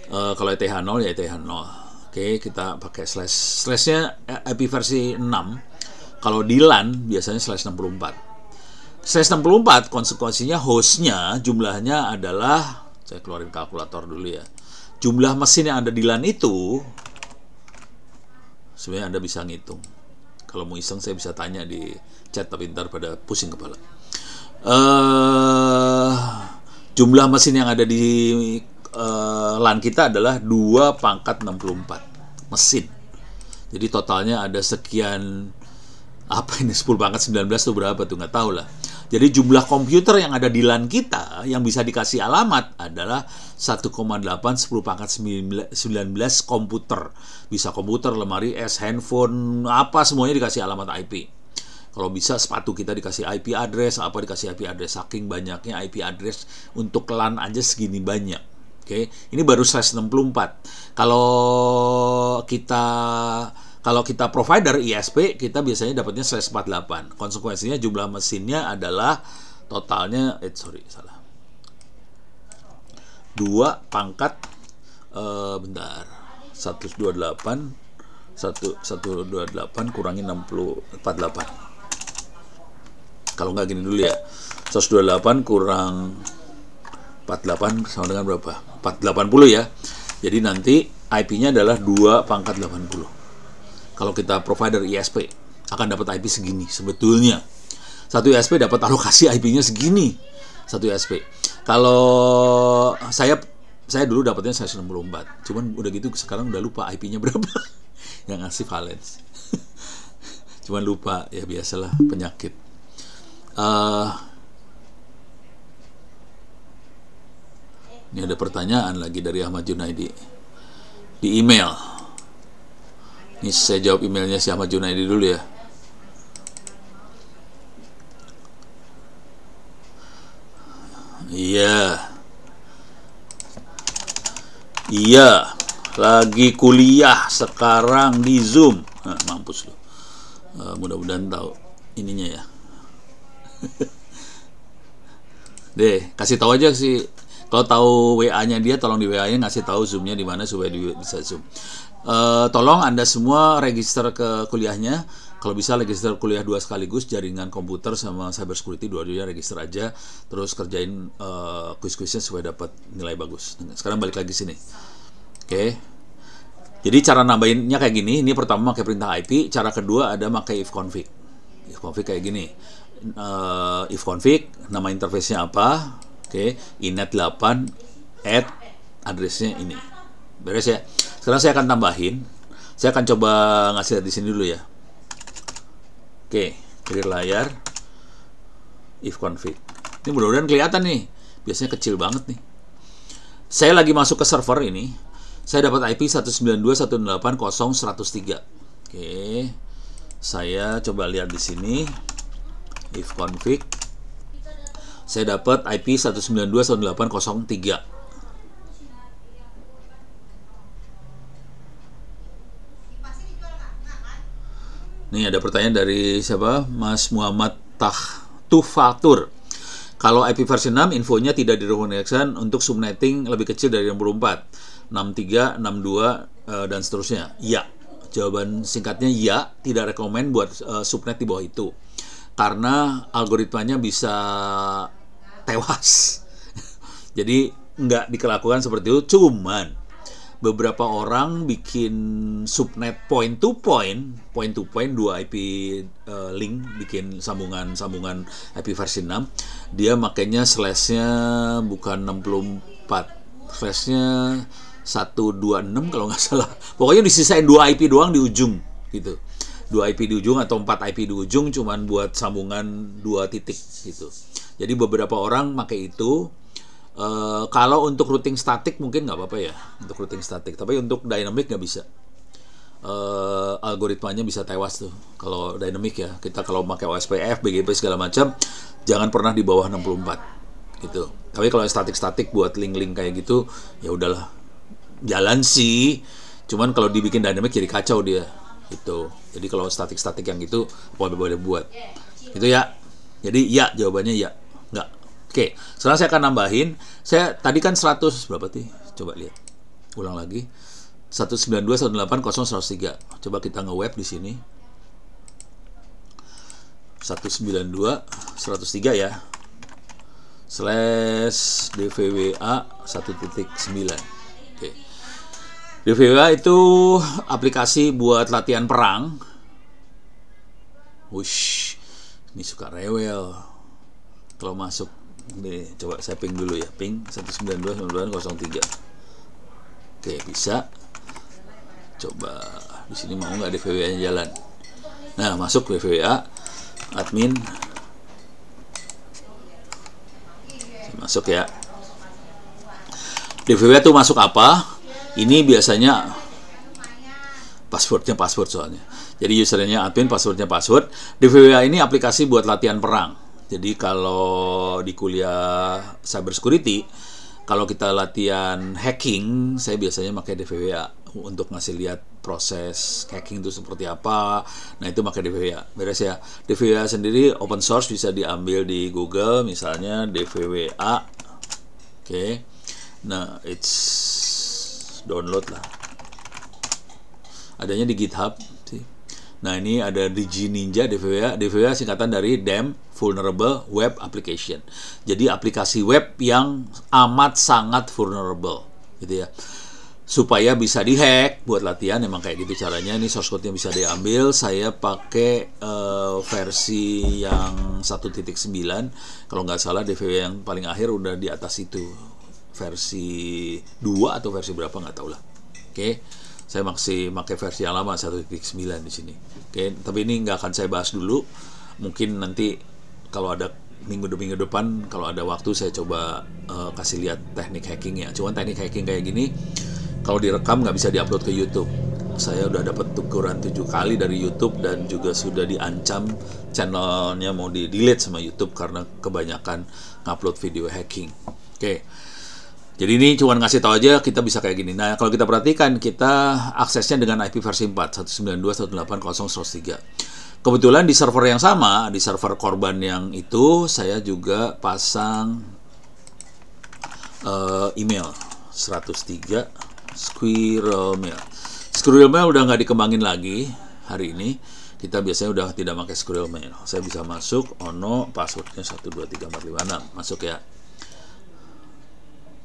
Kalau ETH0 ya ETH0. Oke, kita pakai slash. Slashnya IP versi 6. Kalau di LAN biasanya slash 64. Slash 64 konsekuensinya hostnya jumlahnya adalah, saya keluarin kalkulator dulu ya. Jumlah mesin yang ada di LAN itu sebenarnya Anda bisa ngitung. Kalau mau iseng saya bisa tanya di chat, tapi ntar pada pusing kepala. Jumlah mesin yang ada di LAN kita adalah 2/64 mesin. Jadi totalnya ada sekian, apa ini 10/19 itu berapa tuh, nggak tahu lah. Jadi jumlah komputer yang ada di LAN kita yang bisa dikasih alamat adalah 1,8 10/19 komputer. Bisa komputer, lemari es, handphone, apa semuanya dikasih alamat IP. Kalau bisa sepatu kita dikasih IP address, apa dikasih IP address. Saking banyaknya IP address untuk LAN aja segini banyak. Oke, ini baru slash 64. Kalau kita provider ISP, kita biasanya dapatnya slash 48. Konsekuensinya jumlah mesinnya adalah totalnya, 128 kurangi 48. Kalau nggak gini dulu ya, 128 kurang 48 sama dengan berapa? 480 ya. Jadi nanti IP-nya adalah 2/80. Kalau kita provider ISP akan dapat IP segini sebetulnya. Satu ISP dapat alokasi IP-nya segini. Satu ISP. Kalau saya dulu dapatnya 164. Cuman udah gitu sekarang udah lupa IP-nya berapa. Yang ngasih Valens. Cuman lupa, ya biasalah penyakit. Ini ada pertanyaan lagi dari Ahmad Junaidi di email. Ini saya jawab emailnya si Ahmad Junaidi dulu ya. Iya, lagi kuliah sekarang di Zoom. Nah, mampus lu. Mudah-mudahan tahu ininya ya. Deh, kasih tahu aja sih. Kalau tahu WA-nya dia, tolong di WA-nya ngasih tahu Zoom-nya di mana supaya bisa Zoom. Tolong Anda semua register ke kuliahnya. Kalau bisa register kuliah 2 sekaligus, jaringan komputer sama cyber security, dua-duanya register aja. Terus kerjain kuis-kuisnya supaya dapat nilai bagus. Sekarang balik lagi sini. Oke. Jadi cara nambahinnya kayak gini. Ini pertama pakai perintah IP. Cara kedua ada pakai ifconfig. Ifconfig kayak gini. Ifconfig, nama interface-nya apa? Oke, inet 8 add address-nya ini. Beres ya. Sekarang saya akan tambahin. Saya akan coba ngasih lihat di sini dulu ya. Oke, clear layar. Ifconfig. Ini mudah-mudahan kelihatan nih. Biasanya kecil banget nih. Saya lagi masuk ke server ini. Saya dapat IP 192.168.0.103. Oke. Saya coba lihat di sini. Ifconfig. Saya dapat IP 192.168.0.3. Nih ada pertanyaan dari siapa? Mas Muhammad Tufatur. Kalau IP versi 6 infonya tidak direkomendasikan untuk subnetting lebih kecil dari 64, 63, 62 dan seterusnya. Ya. Jawaban singkatnya ya, tidak rekomend buat subnet di bawah itu. Karena algoritmanya bisa tewas. Jadi nggak dilakukan seperti itu. Cuman beberapa orang bikin subnet point to point 2 IP link, bikin sambungan IP versi 6. Dia makanya slashnya bukan 64, slashnya 126 kalau nggak salah. Pokoknya disisain 2 IP doang di ujung gitu. 2 IP di ujung atau 4 IP di ujung cuman buat sambungan 2 titik gitu. Jadi beberapa orang pakai itu. Kalau untuk routing statik mungkin nggak apa-apa ya, untuk routing statik. Tapi untuk dynamic nggak bisa. Algoritmanya bisa tewas tuh. Kalau dynamic ya, kita kalau pakai OSPF, BGP segala macam, jangan pernah di bawah 64 gitu. Tapi kalau statik buat link-link kayak gitu, ya udahlah, jalan sih. Cuman kalau dibikin dynamic jadi kacau dia. Gitu. Jadi kalau statik yang gitu boleh buat. Gitu ya. Jadi ya, jawabannya ya. Enggak. Oke, sekarang saya akan nambahin. Saya tadi kan 100 berapa sih? Coba lihat. Ulang lagi. 192.168.0.103. Coba kita nge-web di sini. 192.103 ya. /DVWA 1.9. Oke. DVWA itu aplikasi buat latihan perang. Wush, ini suka rewel kalau masuk. Nih, coba saya ping dulu ya. Ping 192.168.0.3. Oke, bisa. Coba di sini mau nggak DVWA-nya jalan? Nah, masuk DVWA admin. Masuk ya. DVWA itu masuk apa? Ini biasanya passwordnya password soalnya. Jadi username admin, passwordnya password. DVWA ini aplikasi buat latihan perang. Jadi kalau di kuliah cyber security, kalau kita latihan hacking, saya biasanya pakai DVWA untuk ngasih lihat proses hacking itu seperti apa. Nah, itu pakai DVWA. Beres ya. DVWA sendiri open source, bisa diambil di Google, misalnya DVWA. Oke. Nah, it's download lah. Adanya di GitHub sih. Nah, ini ada DG Ninja DVWA. DVWA singkatan dari Damn Vulnerable Web Application. Jadi aplikasi web yang amat sangat vulnerable, gitu ya. Supaya bisa dihack buat latihan, emang kayak gitu caranya. Ini source code-nya bisa diambil. Saya pakai versi yang 1.9. Kalau nggak salah DVWA yang paling akhir udah di atas itu. Versi 2 atau versi berapa nggak tahu lah. Oke. Saya masih pakai versi yang lama 1.9 di sini. Oke, tapi ini nggak akan saya bahas dulu. Mungkin nanti kalau ada minggu depan, kalau ada waktu saya coba kasih lihat teknik hackingnya. Cuman teknik hacking kayak gini, kalau direkam nggak bisa diupload ke YouTube. Saya udah dapat teguran 7 kali dari YouTube dan juga sudah diancam channelnya mau di delete sama YouTube karena kebanyakan ngupload video hacking. Oke. Jadi ini cuma ngasih tahu aja kita bisa kayak gini. Nah, kalau kita perhatikan, kita aksesnya dengan IP versi 4, 192.168.0.3. Kebetulan di server yang sama, di server korban yang itu, saya juga pasang email 103 Squirrel Mail. Squirrel Mail udah nggak dikembangin lagi hari ini. Kita biasanya udah tidak pakai Squirrel Mail. Saya bisa masuk, ono, passwordnya 123456. Masuk ya.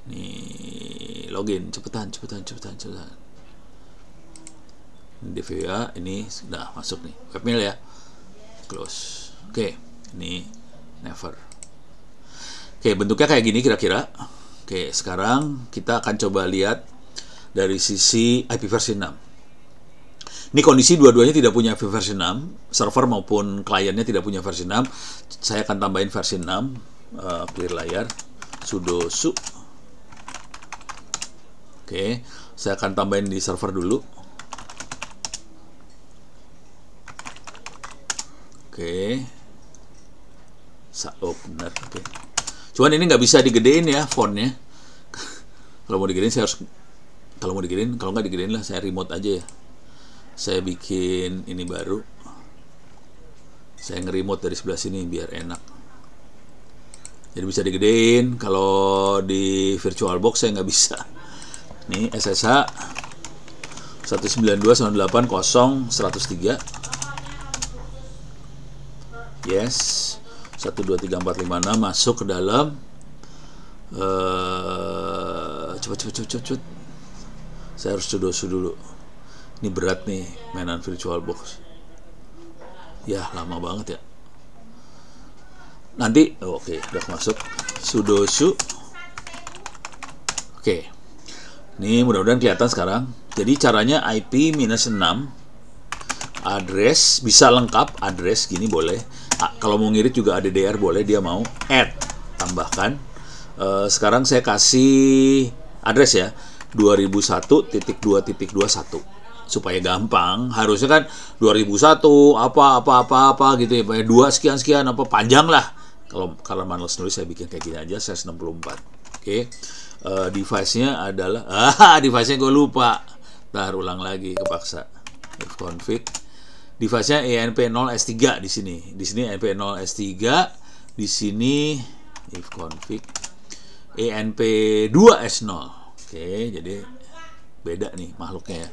Nih, login, cepetan. DVWA ini sudah masuk nih, webmail ya, close. Oke, ini never. Oke, bentuknya kayak gini kira-kira. Oke, sekarang kita akan coba lihat dari sisi IP versi 6. Ini kondisi dua-duanya tidak punya IP versi 6, server maupun kliennya tidak punya versi 6. Saya akan tambahin versi 6, clear layar, sudo su. Oke, saya akan tambahin di server dulu. Oke, benar. Oke. Cuman ini nggak bisa digedein ya fontnya. Kalau mau digedein saya harus, kalau nggak digedein lah saya remote aja ya. Saya bikin ini baru. Saya nge-remote dari sebelah sini biar enak. Jadi bisa digedein. Kalau di VirtualBox saya nggak bisa. Ini SSH 192.168.0.103. Yes, 123456 masuk ke dalam. Cepet. Saya harus sudo dulu. Ini berat nih mainan VirtualBox. Ya, lama banget ya. Nanti, oke, udah masuk. Sudo su. Oke. Ini mudah-mudahan kelihatan sekarang. Jadi caranya IP -6 address bisa lengkap, address gini boleh. Kalau mau ngirit juga ADDR boleh, dia mau add, tambahkan. Sekarang saya kasih address ya, 2001.2.21 supaya gampang. Harusnya kan 2001 apa gitu ya, 2 sekian apa panjang lah. Kalau manual nulis saya bikin kayak gini aja, saya 64. Oke. Device-nya adalah device-nya gue lupa. Ntar ulang lagi kepaksa. Config. Device-nya ENP0S3 di sini. Di sini ENP0S3, di sini if config ENP2S0. Oke, jadi beda nih makhluknya ya.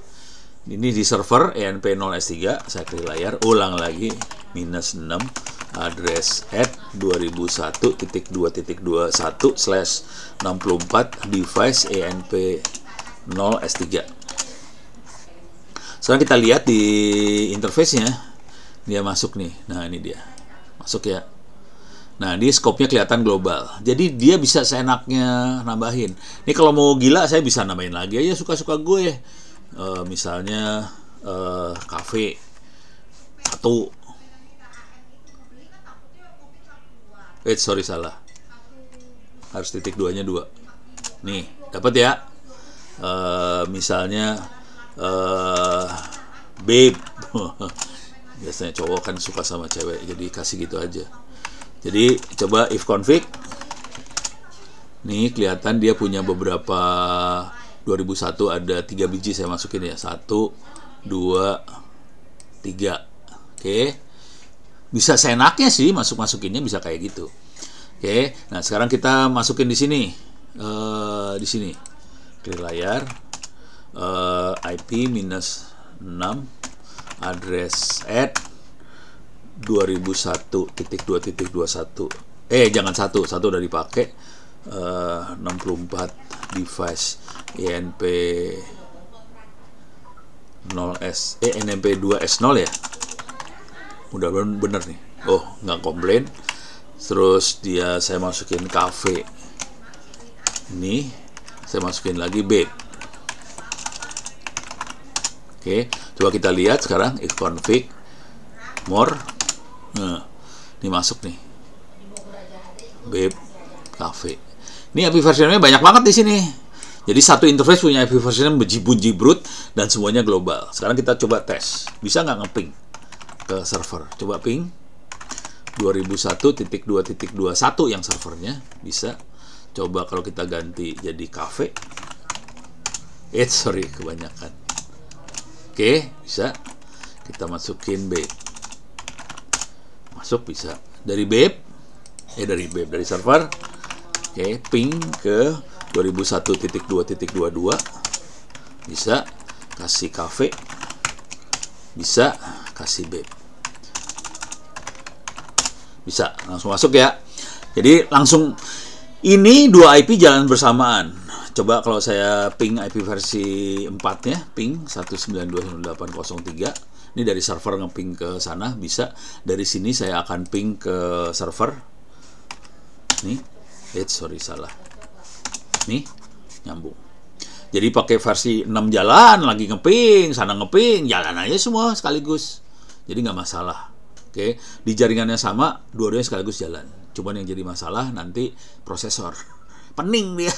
Ini di server ENP0S3, saya klik layar, ulang lagi, -6, address at 2001.2.21/64 device ENP0S3. Sekarang kita lihat di interface-nya, dia masuk nih. Nah, ini dia. Masuk ya. Nah, di scope-nya kelihatan global. Jadi dia bisa seenaknya nambahin. Ini kalau mau gila saya bisa nambahin lagi aja suka-suka gue. Misalnya kafe 1. Sorry salah. Harus titik 2-nya 2. Nih, dapat ya. Misalnya babe. Biasanya cowok kan suka sama cewek, jadi kasih gitu aja. Jadi coba if config. Nih kelihatan dia punya beberapa 2001 ada 3 biji saya masukin ya. 1, 2, 3. Oke. Bisa seenaknya sih masukinnya bisa kayak gitu. Oke. Nah, sekarang kita masukin di sini. Di sini. Klik layar. IP -6 address at 2001.2.21. Jangan satu udah dipakai. 64 device ENP 0S ENP 2S0 ya. Udah bener nih. Oh, nggak komplain. Terus saya masukin cafe. Ini saya masukin lagi babe. Oke, coba kita lihat sekarang if config more. Nah, ini masuk nih. Babe cafe. Ini IP versionnya banyak banget di sini. Jadi satu interface punya IP versionnya bejibun-jibrut dan semuanya global. Sekarang kita coba tes. Bisa nggak nge-ping ke server? Coba ping 2001.2.21 yang servernya. Bisa. Coba kalau kita ganti jadi cafe. Sorry, kebanyakan. Oke, bisa. Kita masukin babe. Masuk bisa. Dari babe. Dari server. Oke, ping ke 2001.2.22. Bisa. Kasih cafe. Bisa. Kasih babe. Bisa. Langsung masuk ya. Jadi langsung ini 2 IP jalan bersamaan. Coba kalau saya ping IP versi 4-nya, ping 192.168.03. Ini dari server nge-ping ke sana, bisa. Dari sini saya akan ping ke server. Nih, sorry salah. Nih, nyambung. Jadi pakai versi 6 jalan, lagi nge-ping, sana nge-ping, jalan aja semua sekaligus. Jadi nggak masalah. Oke, di jaringannya sama, dua-duanya sekaligus jalan. Cuman yang jadi masalah nanti prosesor. Pening dia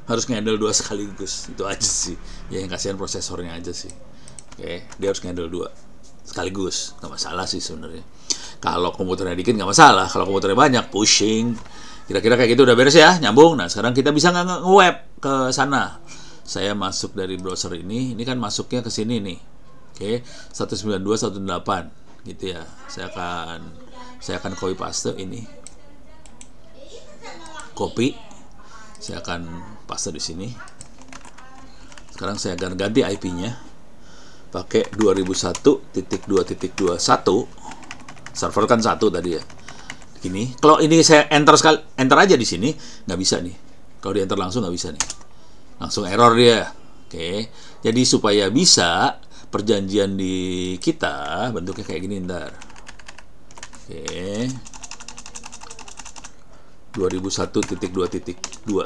harus nge-handle 2 sekaligus. Itu aja sih. Ya yang kasihan prosesornya aja sih. Oke, dia harus nge-handle 2 sekaligus. Nggak masalah sih sebenarnya. Kalau komputernya dikit nggak masalah. Kalau komputernya banyak, pushing. Kira-kira kayak gitu udah beres ya, nyambung. Nah, sekarang kita bisa nge-web ke sana. Saya masuk dari browser ini kan masuknya ke sini nih. Oke, 192.168 gitu ya. Saya akan copy paste ini. Copy. Saya akan paste di sini. Sekarang saya akan ganti IP-nya pakai 2001.2.21. Server kan 1 tadi ya. Gini. Kalau ini saya enter aja di sini, nggak bisa nih. Kalau di enter langsung nggak bisa nih. Langsung error dia. Oke. Jadi supaya bisa, perjanjian di kita bentuknya kayak gini ntar. Oke. 2001.2.21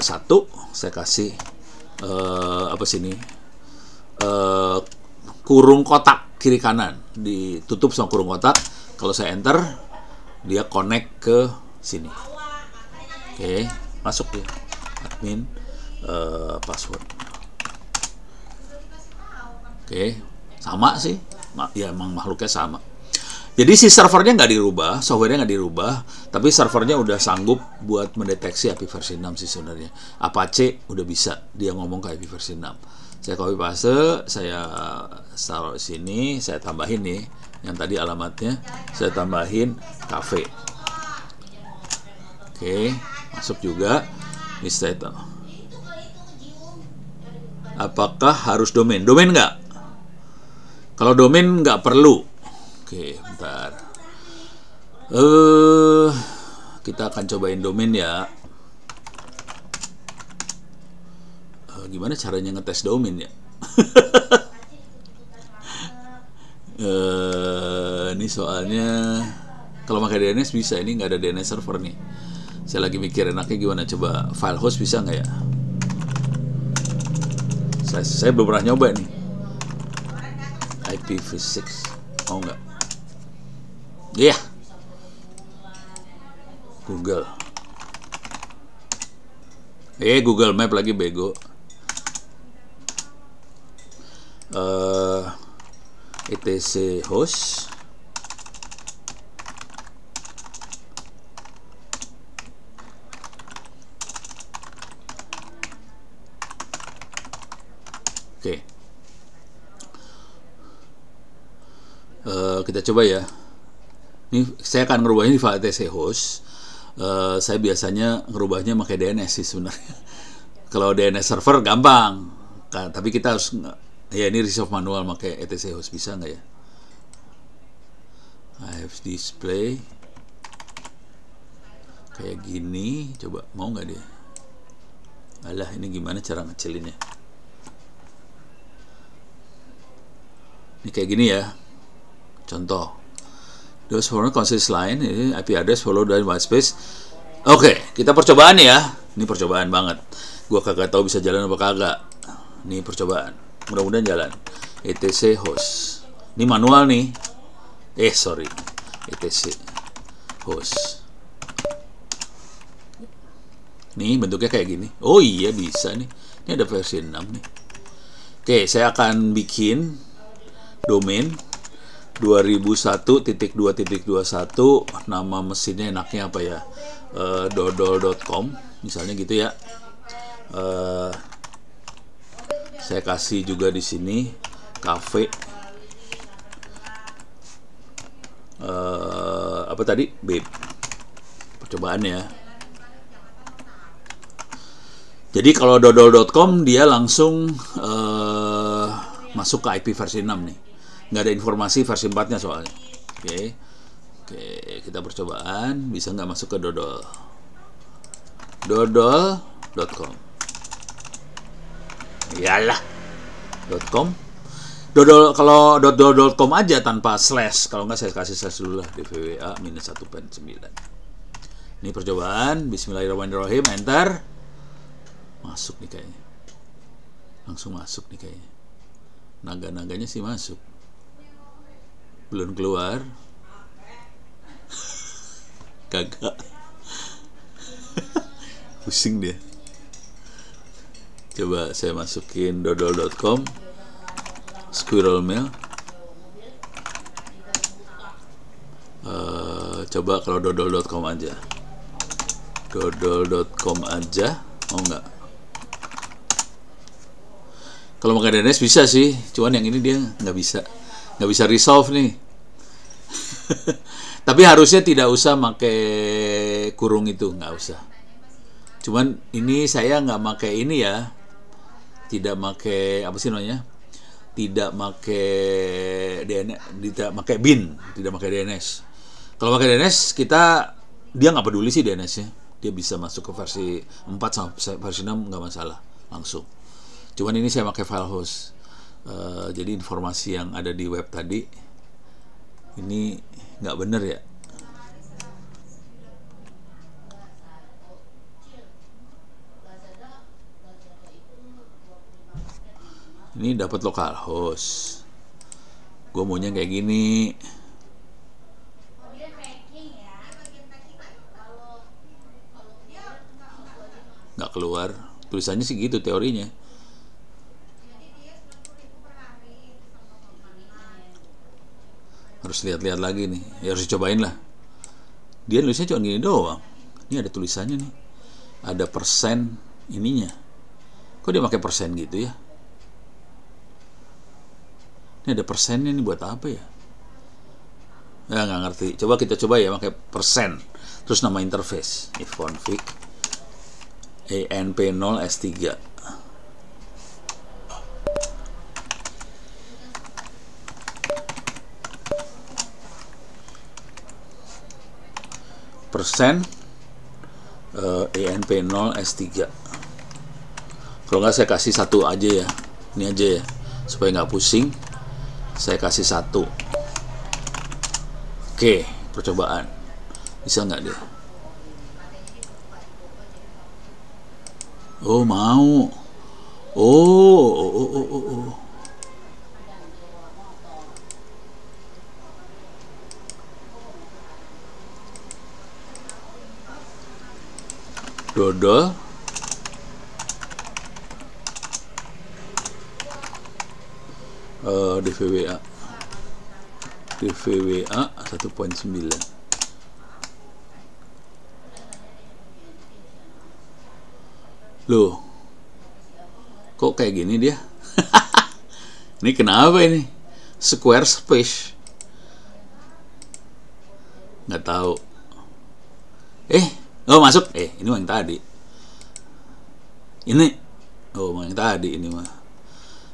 saya kasih kurung kotak kiri kanan, ditutup sama kurung kotak. Kalau saya enter, dia connect ke sini. Oke, masuk ya admin password. Oke, sama sih ya, emang makhluknya sama. Jadi si servernya nggak dirubah, softwarenya nggak dirubah, tapi servernya udah sanggup buat mendeteksi IP versi 6 sih sebenarnya. Apache udah bisa dia ngomong ke IP versi 6. Saya copy paste, saya taruh di sini, saya tambahin nih yang tadi alamatnya, saya tambahin cafe. Oke, masuk juga. Ini saya Apakah harus domain? Domain nggak? Kalau domain nggak perlu. Oke, bentar. Kita akan cobain domain ya. Gimana caranya ngetes domain ya? Ini soalnya kalau pakai DNS bisa, ini nggak ada DNS server nih. Saya lagi mikir enaknya gimana, coba file host bisa nggak ya? Saya belum pernah nyoba nih. IPv6 mau nggak? Iya. Yeah. Google. Google Map lagi bego. etc host. Oke. Kita coba ya. Ini saya akan ngerubahnya di file etc host. Saya biasanya ngerubahnya pakai DNS sih sebenarnya. Kalau DNS server gampang, tapi kita harus ya ini resolve manual pakai etc host, bisa nggak ya? I have display kayak gini, coba mau nggak dia? Alah, ini gimana cara ngecilinnya? Ini kayak gini ya, contoh. Those follow consist line, ini IP address follow dari white space. Oke, kita percobaan ya. Ini percobaan banget. Gua kagak tahu bisa jalan apa kagak. Ini percobaan. Mudah-mudahan jalan. etc host. Ini manual nih. Sorry. etc host. Nih bentuknya kayak gini. Oh iya bisa nih. Ini ada versi 6 nih. Oke, saya akan bikin domain 2001.2.21. Nama mesinnya enaknya apa ya? Dodol.com misalnya gitu ya. Saya kasih juga di sini cafe. Apa tadi? Babe. Percobaan ya. Jadi kalau dodol.com dia langsung masuk ke IP versi 6 nih. Nggak ada informasi versi 4-nya soalnya. Oke, kita percobaan. Bisa nggak masuk ke dodol? Dodol.com. Yalah. .com. Dodol, kalau dodol.com aja tanpa slash. Kalau nggak saya kasih slash dulu lah. DVWA -1.9. Ini percobaan. Bismillahirrahmanirrahim. Enter. Masuk nih kayaknya. Langsung masuk nih kayaknya. Naga-naganya sih masuk. Belum keluar. Kagak. Pusing dia. Coba saya masukin dodol.com, squirrel mail. Coba kalau dodol.com aja. Dodol.com aja, mau nggak? Kalau pakai DNS bisa sih, cuman yang ini dia nggak bisa resolve nih. Tapi harusnya tidak usah pakai kurung itu, nggak usah. Cuman ini saya nggak pakai ini ya, tidak pakai apa sih namanya, tidak pakai DNS, tidak pakai bin, tidak pakai DNS. Kalau pakai DNS dia nggak peduli sih DNS-nya, dia bisa masuk ke versi 4 sama versi 6 nggak masalah langsung. Cuman ini saya pakai file host, jadi informasi yang ada di web tadi ini nggak bener ya. Ini dapat localhost. Gue maunya kayak gini. Nggak keluar. Tulisannya sih gitu teorinya. Harus lihat-lihat lagi nih. Ya harus dicobain lah. Dia nulisnya cuma gini doang. Ini ada tulisannya nih. Ada persen ininya. Kok dia pakai persen gitu ya? Ini ada persennya nih buat apa ya? Ya nggak ngerti. Coba kita coba ya pakai persen. Terus nama interface ifconfig ANP0 S3. persen ENP0 S3. Kalau nggak saya kasih 1 aja ya, ini aja ya, supaya nggak pusing. Saya kasih 1. Oke, percobaan. Bisa nggak dia? Oh, mau. Oh. Dodol. DVWA 1.9. Loh, kok kayak gini dia? Ini kenapa ini? Squarespace. Nggak tahu. Oh masuk. Ini mah yang tadi. Ini. Oh, yang tadi ini mah.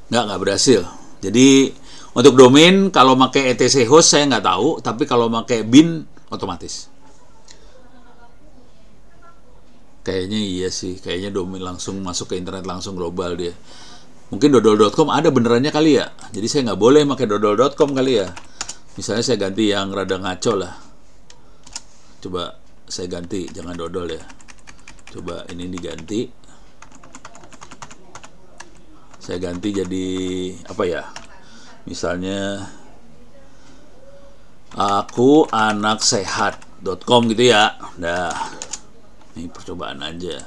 Nggak berhasil. Jadi untuk domain kalau pakai etc host saya nggak tahu, tapi kalau pakai bin otomatis. Kayaknya iya sih, kayaknya domain langsung masuk ke internet langsung global dia. Mungkin dodol.com ada benerannya kali ya. Jadi saya nggak boleh pakai dodol.com kali ya. Misalnya saya ganti yang rada ngaco lah. Coba saya ganti, jangan dodol ya. Coba ini diganti. Saya ganti jadi apa ya? Misalnya aku anak sehat.com gitu ya. Nah, ini percobaan aja.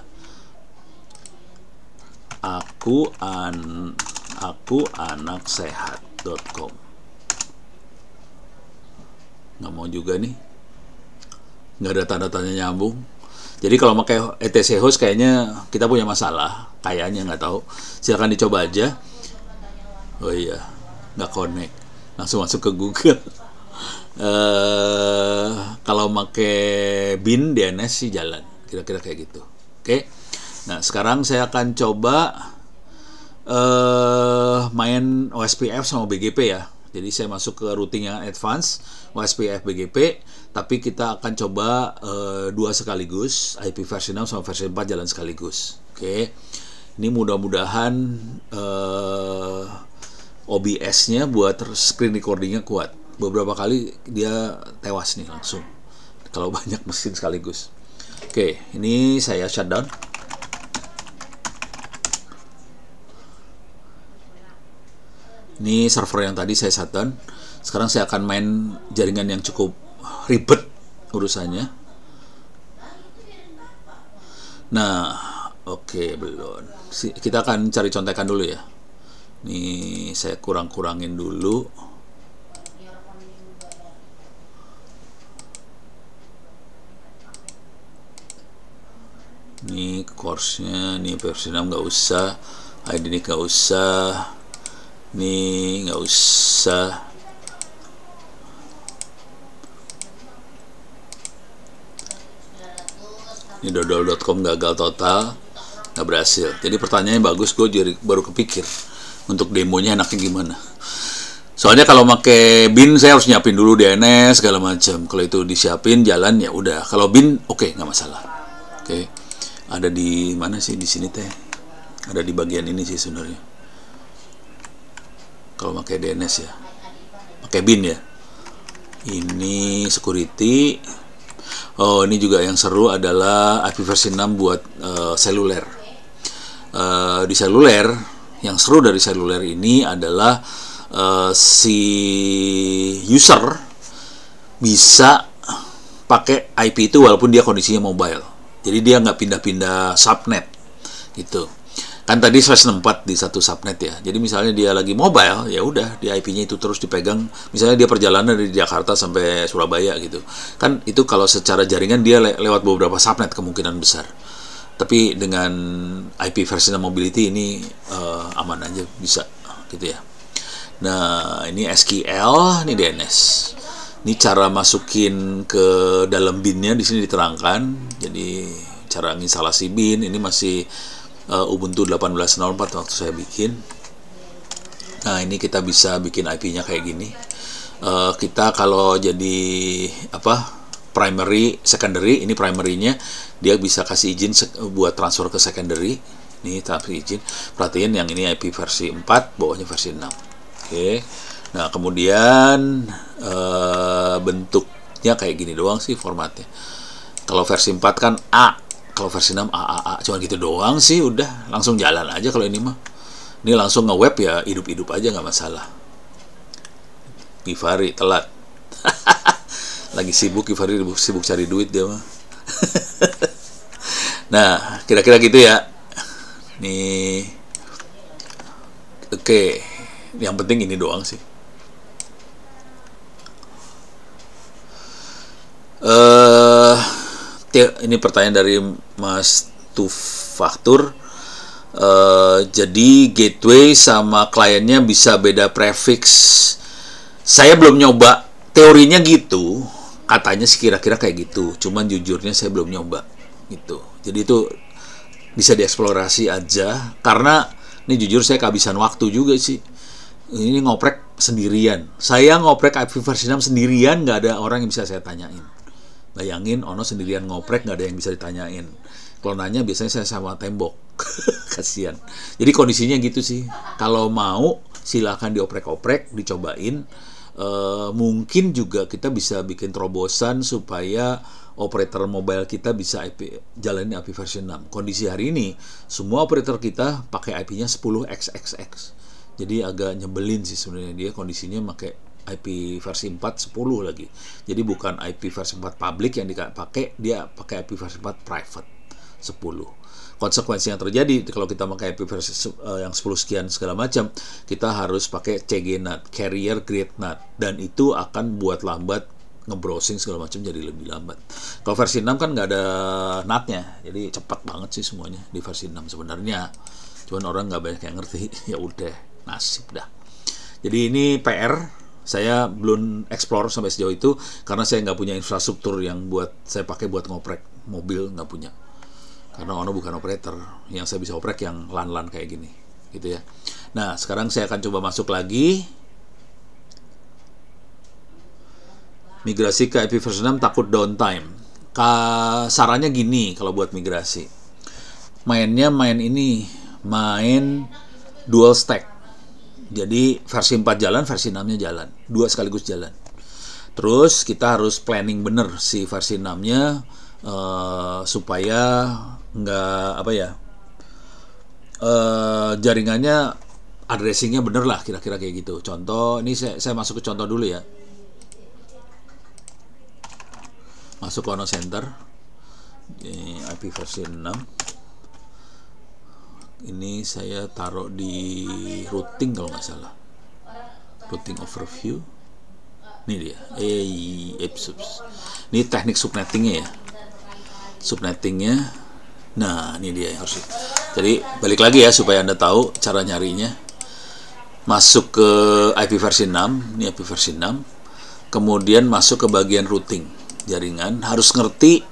Aku anak sehat.com. Nggak mau juga nih. Nggak ada tanda-tanda nyambung. Jadi kalau pakai etc host kayaknya kita punya masalah. Kayaknya nggak tahu. Silakan dicoba aja. Oh iya, nggak connect. Langsung masuk ke Google. Kalau pakai bin DNS sih jalan. Kira-kira kayak gitu. Oke. Nah sekarang saya akan coba main OSPF sama BGP ya. Jadi saya masuk ke routing yang advance, OSPF BGP, tapi kita akan coba 2 sekaligus, IP versi 6 sama versi 4 jalan sekaligus. Oke. Ini mudah-mudahan OBS-nya buat screen recording-nya kuat. Beberapa kali dia tewas nih langsung kalau banyak mesin sekaligus. Oke, ini saya shutdown. Ini server yang tadi saya shutdown. Sekarang saya akan main jaringan yang cukup ribet urusannya. Nah, oke, belum. Kita akan cari contekan dulu ya. Ini saya kurang-kurangin dulu. Ini course-nya, ini versi 6 nggak usah, ID ini nggak usah, ini nggak usah. Ini dodol.com gagal total, nggak berhasil. Jadi pertanyaannya bagus, gue baru kepikir untuk demonya enaknya gimana. Soalnya kalau pakai bin saya harus nyiapin dulu DNS segala macam. Kalau itu disiapin jalan ya udah. Kalau bin oke, nggak masalah. Oke. Ada di mana sih di sini teh? Ada di bagian ini sih sebenarnya. Kalau pakai DNS ya, pakai bin ya. Ini security. Oh, ini juga yang seru adalah IP versi 6 buat seluler. Di seluler, yang seru dari seluler ini adalah si user bisa pakai IP itu walaupun dia kondisinya mobile. Jadi dia nggak pindah-pindah subnet gitu. Kan tadi slash 4 di satu subnet ya. Jadi misalnya dia lagi mobile, ya udah di IP-nya itu terus dipegang. Misalnya dia perjalanan dari Jakarta sampai Surabaya gitu. Kan itu kalau secara jaringan dia lewat beberapa subnet kemungkinan besar. Tapi dengan IP versi mobility ini aman aja bisa gitu ya. Nah, ini SQL, ini DNS. Ini cara masukin ke dalam bin-nya di sini diterangkan. Jadi cara instalasi bin ini masih Ubuntu 18.04 waktu saya bikin. Nah, ini kita bisa bikin IP-nya kayak gini. Kita kalau jadi primary, secondary. Ini primary-nya dia bisa kasih izin buat transfer ke secondary. Ini tapi izin. Perhatiin yang ini IP versi 4, bawahnya versi 6. Oke. Nah, kemudian bentuknya kayak gini doang sih formatnya. Kalau versi 4 kan A, kalau versi 6 AAA. Cuma gitu doang sih, udah langsung jalan aja kalau ini mah. Ini langsung nge-web ya, hidup-hidup aja nggak masalah. Givari telat. Lagi sibuk, Givari sibuk cari duit dia mah. Nah, kira-kira gitu ya. Nih. Oke. Yang penting ini doang sih. Ini pertanyaan dari Mas Tufaktur. Jadi gateway sama kliennya bisa beda prefix. Saya belum nyoba, teorinya gitu, katanya sih kira-kira kayak gitu. Cuman jujurnya saya belum nyoba gitu. Jadi itu bisa dieksplorasi aja. Karena ini jujur saya kehabisan waktu juga sih. Ini ngoprek sendirian. Saya ngoprek IP versi 6 sendirian, nggak ada orang yang bisa saya tanyain. Bayangin, Ono sendirian ngoprek, nggak ada yang bisa ditanyain. Kalau nanya biasanya saya sama tembok. Kasihan. Jadi kondisinya gitu sih. Kalau mau silakan dioprek-oprek, dicobain. Mungkin juga kita bisa bikin terobosan supaya operator mobile kita bisa jalanin IP versi 6. Kondisi hari ini semua operator kita pakai IP-nya 10xxx. Jadi agak nyebelin sih sebenarnya, dia kondisinya pakai IP versi 4 10 lagi. Jadi bukan IP versi 4 public yang dipakai, dia pakai IP versi 4 private 10. Konsekuensi yang terjadi kalau kita pakai IP versi yang 10 sekian segala macam, kita harus pakai CG NAT, carrier grade NAT, dan itu akan buat lambat nge-browsing segala macam, jadi lebih lambat. Kalau versi 6 kan nggak ada NAT-nya, jadi cepat banget sih semuanya di versi 6 sebenarnya. Cuman orang nggak banyak yang ngerti. Ya udah, nasib dah. Jadi ini PR, saya belum explore sampai sejauh itu karena saya nggak punya infrastruktur yang buat saya pakai buat ngoprek mobil, nggak punya. Karena Ono bukan operator, yang saya bisa oprek yang LAN-LAN kayak gini, gitu ya. Nah, sekarang saya akan coba masuk lagi. Migrasi ke IP versi 6 takut downtime. Sarannya gini kalau buat migrasi. Main dual stack. Jadi versi 4 jalan, versi 6-nya jalan. Dua sekaligus jalan. Terus kita harus planning bener si versi 6-nya supaya nggak jaringannya addressingnya bener lah, kira-kira kayak gitu. Contoh, ini saya masuk ke contoh dulu ya. Masuk ke Ono Center, ini IP versi 6. Ini saya taruh di routing kalau nggak salah, routing overview. Ini dia, ini teknik subnettingnya ya, subnettingnya. Nah, ini dia yang harus. Jadi balik lagi ya supaya Anda tahu cara nyarinya. Masuk ke IP versi 6, ini IP versi 6. Kemudian masuk ke bagian routing jaringan, harus ngerti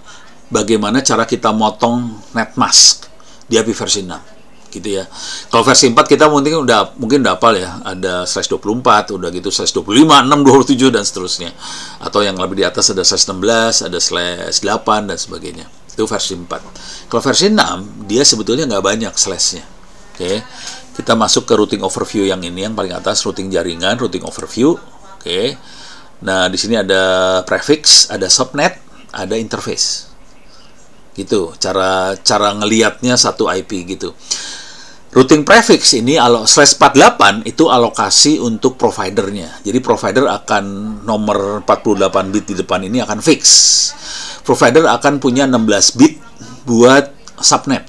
bagaimana cara kita motong netmask di IP versi 6. Gitu ya. Kalau versi 4 kita mungkin udah hafal ya, ada /24, udah gitu /25, 6, 27 dan seterusnya. Atau yang lebih di atas ada /16, ada /8 dan sebagainya. Itu versi 4. Kalau versi 6 dia sebetulnya nggak banyak slashnya. Oke. Kita masuk ke routing overview yang ini, yang paling atas, routing jaringan, routing overview. Oke. Nah, di sini ada prefix, ada subnet, ada interface. Gitu, cara ngelihatnya satu IP gitu. Routing prefix ini /48 itu alokasi untuk providernya. Jadi provider akan nomor 48 bit di depan ini akan fix. Provider akan punya 16 bit buat subnet.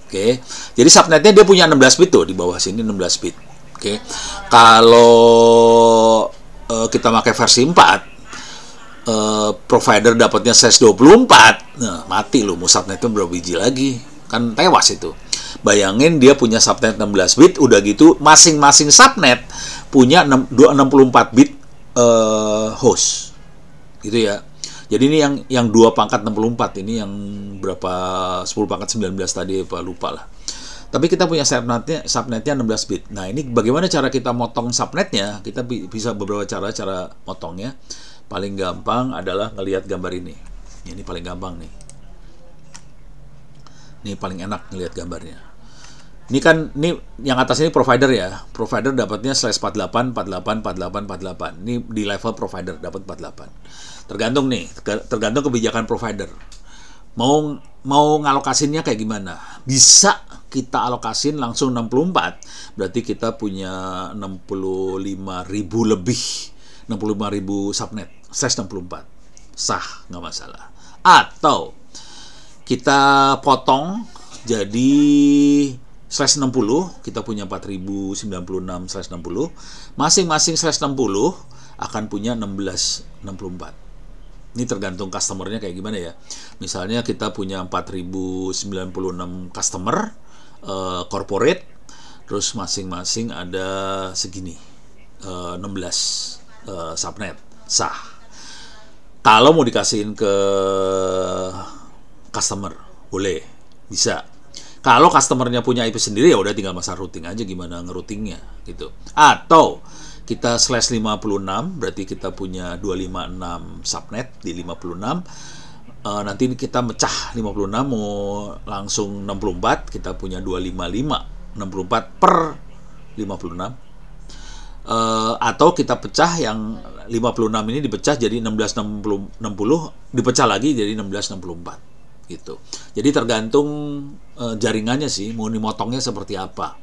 Oke. Jadi subnetnya dia punya 16 bit tuh di bawah sini 16 bit. Oke. Kalau kita pakai versi 4, provider dapatnya /24, nah mati lu, mau subnetnya berapa biji lagi, kan tewas itu. Bayangin dia punya subnet 16 bit, udah gitu masing-masing subnet punya 64 bit host, gitu ya. Jadi ini yang 2 pangkat 64, ini yang berapa 10 pangkat 19 tadi apa lupa lah. Tapi kita punya subnetnya 16 bit. Nah, ini bagaimana cara kita motong subnetnya? Kita bisa beberapa cara motongnya. Paling gampang adalah ngelihat gambar ini. Ini paling gampang nih. Ini paling enak ngelihat gambarnya. Ini kan, ini yang atas ini provider ya. Provider dapatnya /48, 48, 48, 48. Ini di level provider dapat 48. Tergantung nih, tergantung kebijakan provider. Mau ngalokasinya kayak gimana? Bisa kita alokasin langsung 64, berarti kita punya 65.000 lebih, 65.000 subnet, /64. Sah, nggak masalah. Atau kita potong jadi /60, kita punya 4096 /60, masing-masing /60 akan punya 1664. Ini tergantung customernya kayak gimana ya. Misalnya kita punya 4096 customer corporate, terus masing-masing ada segini 16 subnet, sah. Kalau mau dikasihin ke customer, boleh, bisa. Kalau customernya punya IP sendiri, ya udah tinggal masa routing aja gimana ngeroutingnya gitu. Atau kita /56, berarti kita punya 256 subnet di 56. Nanti kita mecah 56 mau langsung 64, kita punya 255, 64 per 56. Atau kita pecah yang 56 ini dipecah jadi 1660, dipecah lagi jadi 1664 gitu. Jadi tergantung jaringannya sih, mau dimotongnya seperti apa.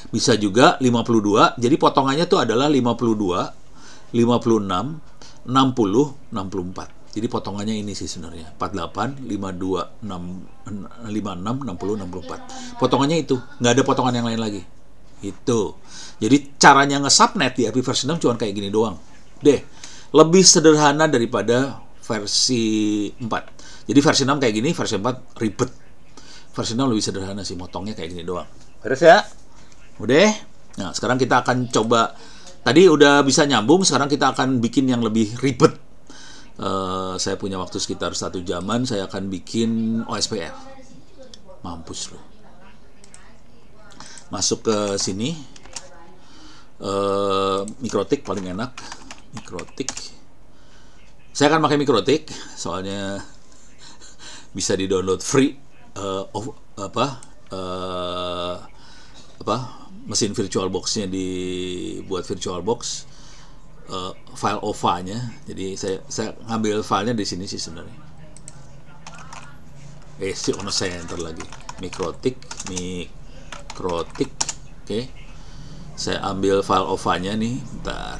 Bisa juga 52, jadi potongannya tuh adalah 52, 56, 60, 64. Jadi potongannya ini sih sebenarnya 48, 52, 56, 60, 64. Potongannya itu, nggak ada potongan yang lain lagi. Itu. Jadi caranya nge-subnet di IPv6 cuma kayak gini doang. Lebih sederhana daripada versi 4. Jadi versi 6 kayak gini, versi 4 ribet. Versi 6 lebih sederhana sih, motongnya kayak gini doang. Beres ya? Udah? Nah, sekarang kita akan coba. Tadi udah bisa nyambung, sekarang kita akan bikin yang lebih ribet. Saya punya waktu sekitar 1 jaman, saya akan bikin OSPF. Mampus loh. Masuk ke sini. Mikrotik paling enak. Mikrotik. Saya akan pakai Mikrotik, soalnya bisa di-download free. Mesin VirtualBox-nya dibuat VirtualBox, file OVA-nya. Jadi saya ngambil filenya di sini sih sebenarnya. Si ono center lagi. Mikrotik. Oke. Saya ambil file OVA-nya nih, bentar.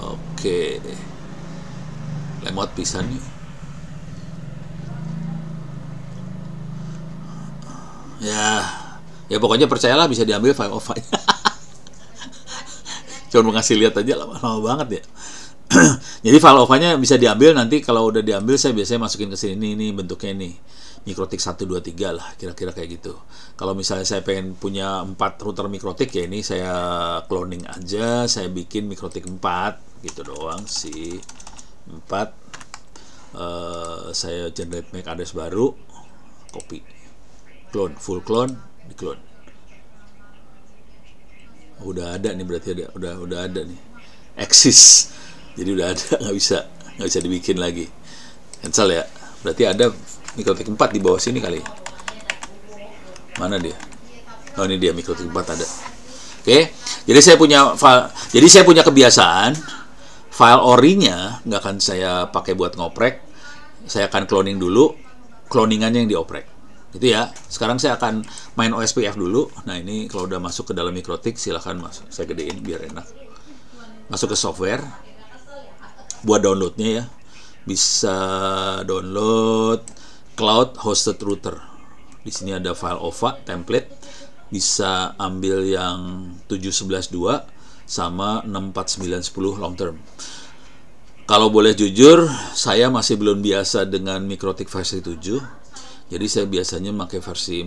Oke. Lemot pisan nih. Ya pokoknya percayalah bisa diambil file OVA-nya. Cuma mau ngasih lihat aja, lama banget ya. Jadi file OVA-nya bisa diambil, nanti kalau udah diambil saya biasanya masukin ke sini. Ini bentuknya nih Mikrotik 1, 2, 3 lah, kira-kira kayak gitu. Kalau misalnya saya pengen punya 4 router Mikrotik, ya ini saya cloning aja, saya bikin Mikrotik 4 gitu doang sih. 4 saya generate MAC address baru, copy, clone, full clone, di clone. Udah ada nih, berarti udah ada nih, eksis. Jadi udah ada, nggak bisa dibikin lagi. Cancel ya. Berarti ada Mikrotik 4 di bawah sini kali. Mana dia? Oh, ini dia Mikrotik 4 ada. Oke. Jadi saya punya kebiasaan file ori-nya nggak akan saya pakai buat ngoprek. Saya akan cloning dulu, cloningannya yang dioprek. Gitu ya. Sekarang saya akan main OSPF dulu. Nah, ini kalau udah masuk ke dalam Mikrotik, silahkan masuk. Saya gedein biar enak. Masuk ke software. Buat downloadnya ya. Bisa download Cloud Hosted Router. Di sini ada file OVA template. Bisa ambil yang 7.11.2 sama 64910 long term. Kalau boleh jujur, saya masih belum biasa dengan Mikrotik versi 7. Jadi saya biasanya pakai versi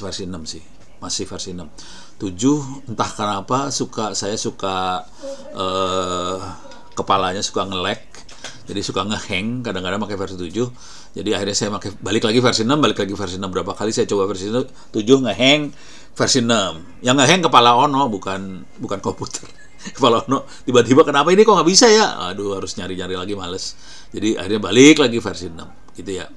versi 6 sih. Masih versi 6. 7 entah kenapa saya suka kepalanya suka nge-lag. Jadi suka nge-hang, kadang-kadang pakai versi 7. Jadi akhirnya saya balik lagi versi 6, balik lagi versi 6. Berapa kali saya coba versi 7 nge-hang versi 6. Yang nge-hang kepala ono, bukan komputer. Kepala Ono tiba-tiba kenapa ini kok nggak bisa ya? Aduh, harus nyari-nyari lagi, males. Jadi akhirnya balik lagi versi 6 gitu ya.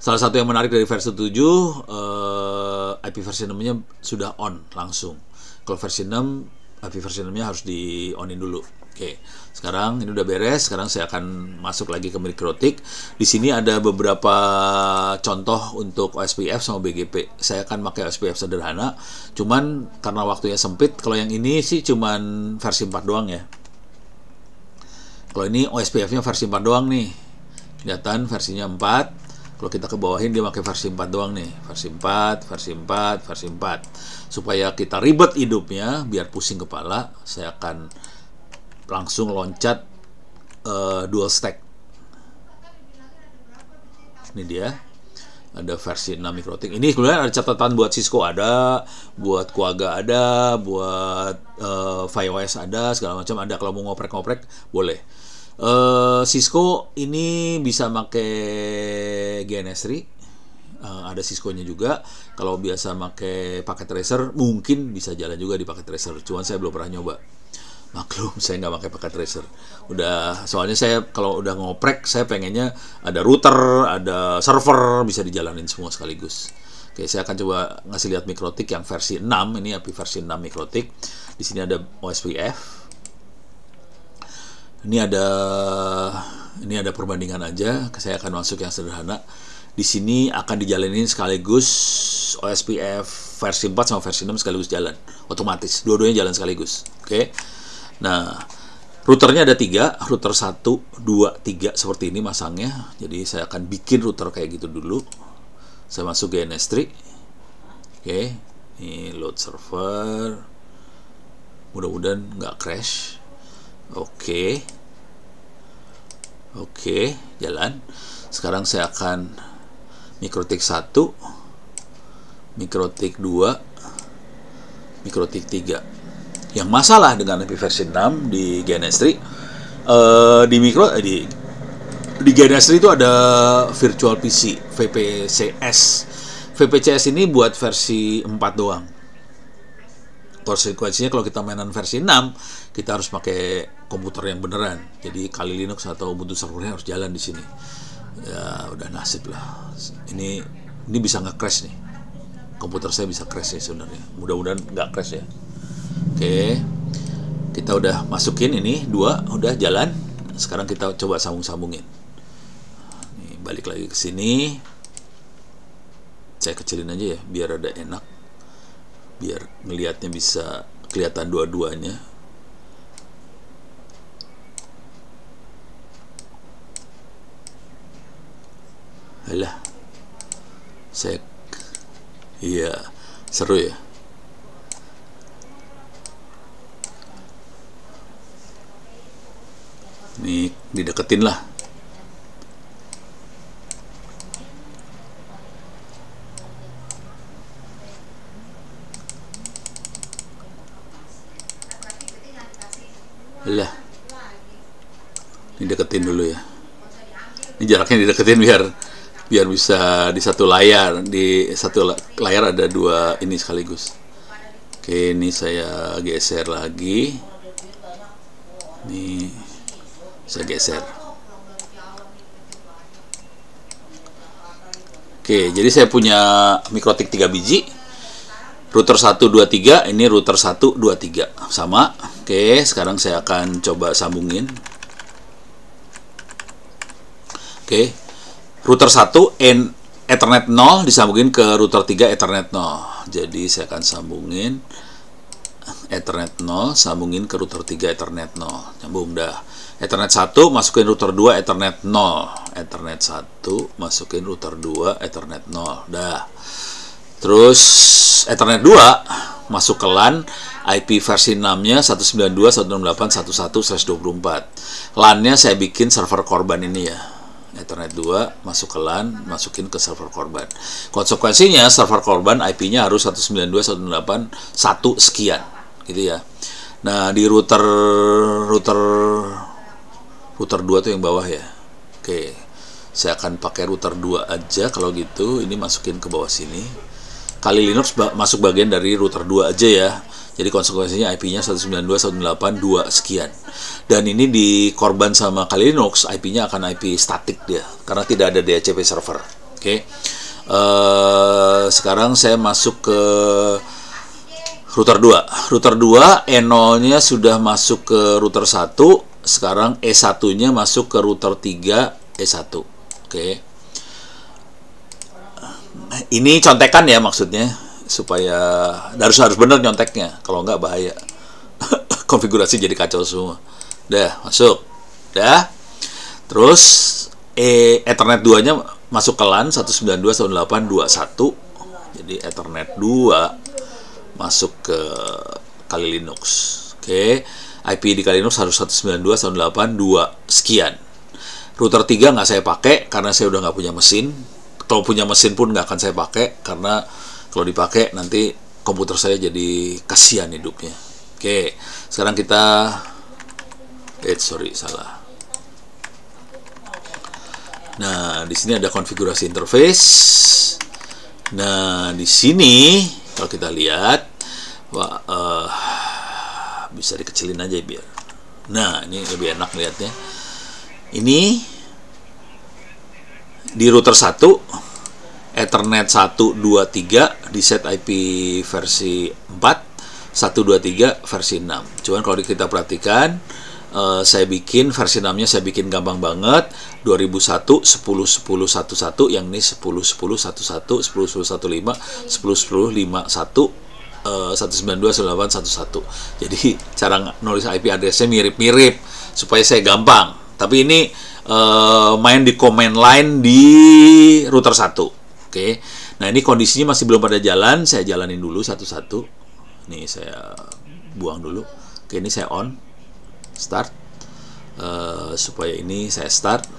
Salah satu yang menarik dari versi 7, IP versi 6-nya sudah on langsung. Kalau versi 6, IP versi 6-nya harus di onin dulu. Oke, sekarang ini udah beres. Sekarang saya akan masuk lagi ke Mikrotik. Di sini ada beberapa contoh untuk OSPF sama BGP. Saya akan pakai OSPF sederhana. Cuman karena waktunya sempit, kalau yang ini sih cuman versi 4 doang ya. Kalau ini OSPF-nya versi 4 doang nih. Kelihatan versinya 4. Kalau kita ke bawahin dia pakai versi 4 doang nih. Versi 4, versi 4, versi 4. Supaya kita ribet hidupnya, biar pusing kepala, saya akan langsung loncat dual stack. Ini dia, ada versi 6 Mikrotik. Ini kemudian ada catatan buat Cisco ada, buat Quagga ada, buat FiOS ada, segala macam ada. Kalau mau ngoprek-ngoprek boleh. Cisco ini bisa pakai GNS3, ada Cisco-nya juga. Kalau biasa pakai paket tracer mungkin bisa jalan juga di paket tracer, cuman saya belum pernah nyoba. Maklum, saya nggak pakai paket tracer. Udah, soalnya saya kalau udah ngoprek, saya pengennya ada router, ada server, bisa dijalanin semua sekaligus. Oke, saya akan coba ngasih lihat Mikrotik yang versi 6. Ini API versi 6 Mikrotik. Di sini ada OSPF. Ini ada perbandingan aja. Saya akan masuk yang sederhana. Di sini akan dijalanin sekaligus OSPF versi 4 sama versi 6 sekaligus jalan. Otomatis, dua-duanya jalan sekaligus. Oke. Nah, routernya ada 3, router 1, 2, 3 seperti ini masangnya. Jadi saya akan bikin router kayak gitu dulu. Saya masuk GNS3. Oke, ini load server. Mudah-mudahan nggak crash. Oke, jalan. Sekarang saya akan Mikrotik 1, Mikrotik 2, Mikrotik 3. Yang masalah dengan IP versi 6 di GNS3, di GNS3 itu ada Virtual PC, VPCS. VPCS ini buat versi 4 doang. Konsekuensinya kalau kita mainan versi 6, kita harus pakai komputer yang beneran. Jadi Kali Linux atau Ubuntu servernya harus jalan di sini. Ya udah nasib lah. Ini bisa nge-crash nih. Komputer saya bisa crash ya sebenarnya. Mudah-mudahan nggak crash ya. Oke, kita udah masukin ini 2, udah jalan. Sekarang kita coba sambung-sambungin. Nih, balik lagi ke sini. Saya kecilin aja ya, biar ada enak. Biar ngelihatnya bisa kelihatan dua-duanya. Alah, iya, seru ya. Nih, dideketin lah. Lah, ini deketin dulu ya. Ini jaraknya dideketin biar bisa di satu layar. Di satu layar ada 2 ini sekaligus. Oke, ini saya geser lagi. Nih, saya geser. Oke, jadi saya punya Mikrotik 3 biji. Router 1, 2, 3. Ini router 1, 2, 3. Sama. Oke, sekarang saya akan coba sambungin. Oke. Router 1 Ethernet 0 disambungin ke router 3 Ethernet 0. Jadi saya akan sambungin Ethernet 0, sambungin ke router 3 Ethernet 0. Nyambung dah. Ethernet 1 masukin router 2 Ethernet 0. Ethernet 1 masukin router 2 Ethernet 0. Dah. Terus Ethernet 2 masuk ke LAN, IP versi 6-nya 192.168.1.1/24. LAN-nya saya bikin server korban ini ya. Ethernet 2 masuk ke LAN, masukin ke server korban. Konsekuensinya server korban IP-nya harus 192.168.1 sekian, gitu ya. Nah, di router 2 tuh yang bawah ya. Oke. Saya akan pakai router 2 aja kalau gitu. Ini masukin ke bawah sini. Kali Linux masuk bagian dari router 2 aja ya. Jadi konsekuensinya IP-nya 192.168.2 sekian. Dan ini dikorban sama Kali Linux, IP-nya akan IP statik dia, karena tidak ada DHCP server. Oke. Sekarang saya masuk ke router 2. Router 2, E0-nya sudah masuk ke router 1, sekarang E1-nya masuk ke router 3 E1. Oke. Ini contekan ya maksudnya, supaya harus benar nyonteknya, kalau nggak bahaya. Konfigurasi jadi kacau semua. Dah, masuk. Dah. Terus Ethernet 2-nya masuk ke LAN 192.168.2.1. Jadi Ethernet 2 masuk ke Kali Linux. Oke. IP di Kali Linux harus 192.168.2 sekian. Router 3 nggak saya pakai karena saya udah nggak punya mesin. Kalau punya mesin pun nggak akan saya pakai, karena kalau dipakai nanti komputer saya jadi kasihan hidupnya. Oke, sekarang kita salah. Nah, di sini ada konfigurasi interface. Nah, di sini kalau kita lihat, bisa dikecilin aja biar. Nah, ini lebih enak lihatnya. Ini di router 1, Ethernet 123 di set IP versi 4, 123 versi 6. Cuman kalau kita perhatikan, saya bikin versi 6-nya saya bikin gampang banget. 2001 10.10.11, yang ini 10.10.11, 10.10.15, 10.10.51, 192.168.1.1. Jadi cara nulis IP address-nya mirip-mirip supaya saya gampang. Tapi ini main di command line di router 1. Oke. Nah, ini kondisinya masih belum pada jalan, saya jalanin dulu satu-satu. Nih saya buang dulu. Oke, ini saya on. Start. Supaya ini saya start.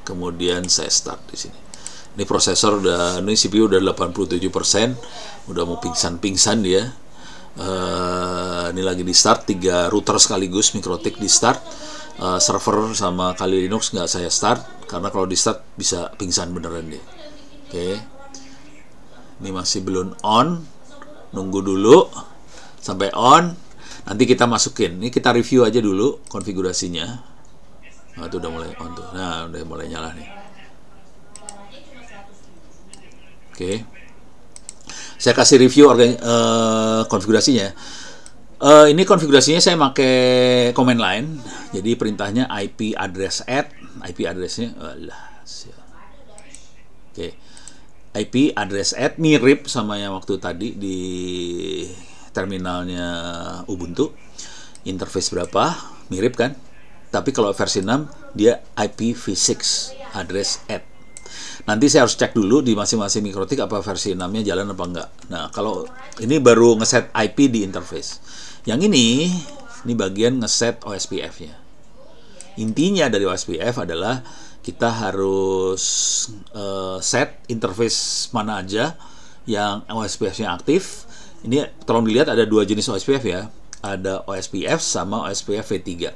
Kemudian saya start di sini. Ini prosesor ini CPU udah 87%, udah mau pingsan-pingsan dia. Ini lagi di start, 3 router sekaligus MikroTik di start. Server sama Kali Linux nggak saya start, karena kalau di start bisa pingsan beneran deh. Oke. Ini masih belum on, nunggu dulu sampai on. Nanti kita masukin. Ini kita review aja dulu konfigurasinya. Nah, itu udah mulai on tuh. Nah, udah mulai nyala nih. Oke. Saya kasih review konfigurasinya. Ini konfigurasinya saya pakai command line. Jadi perintahnya IP address add, IP addressnya oke. IP address add mirip sama yang waktu tadi di terminalnya Ubuntu. Interface berapa? Mirip kan? Tapi kalau versi 6 dia IPv6 address add. Nanti saya harus cek dulu di masing-masing MikroTik apa versi 6-nya jalan apa enggak. Nah, kalau ini baru ngeset IP di interface. Yang ini bagian ngeset OSPF-nya. Intinya dari OSPF adalah kita harus set interface mana aja yang OSPF-nya aktif. Ini tolong dilihat ada 2 jenis OSPF ya. Ada OSPF sama OSPF V3.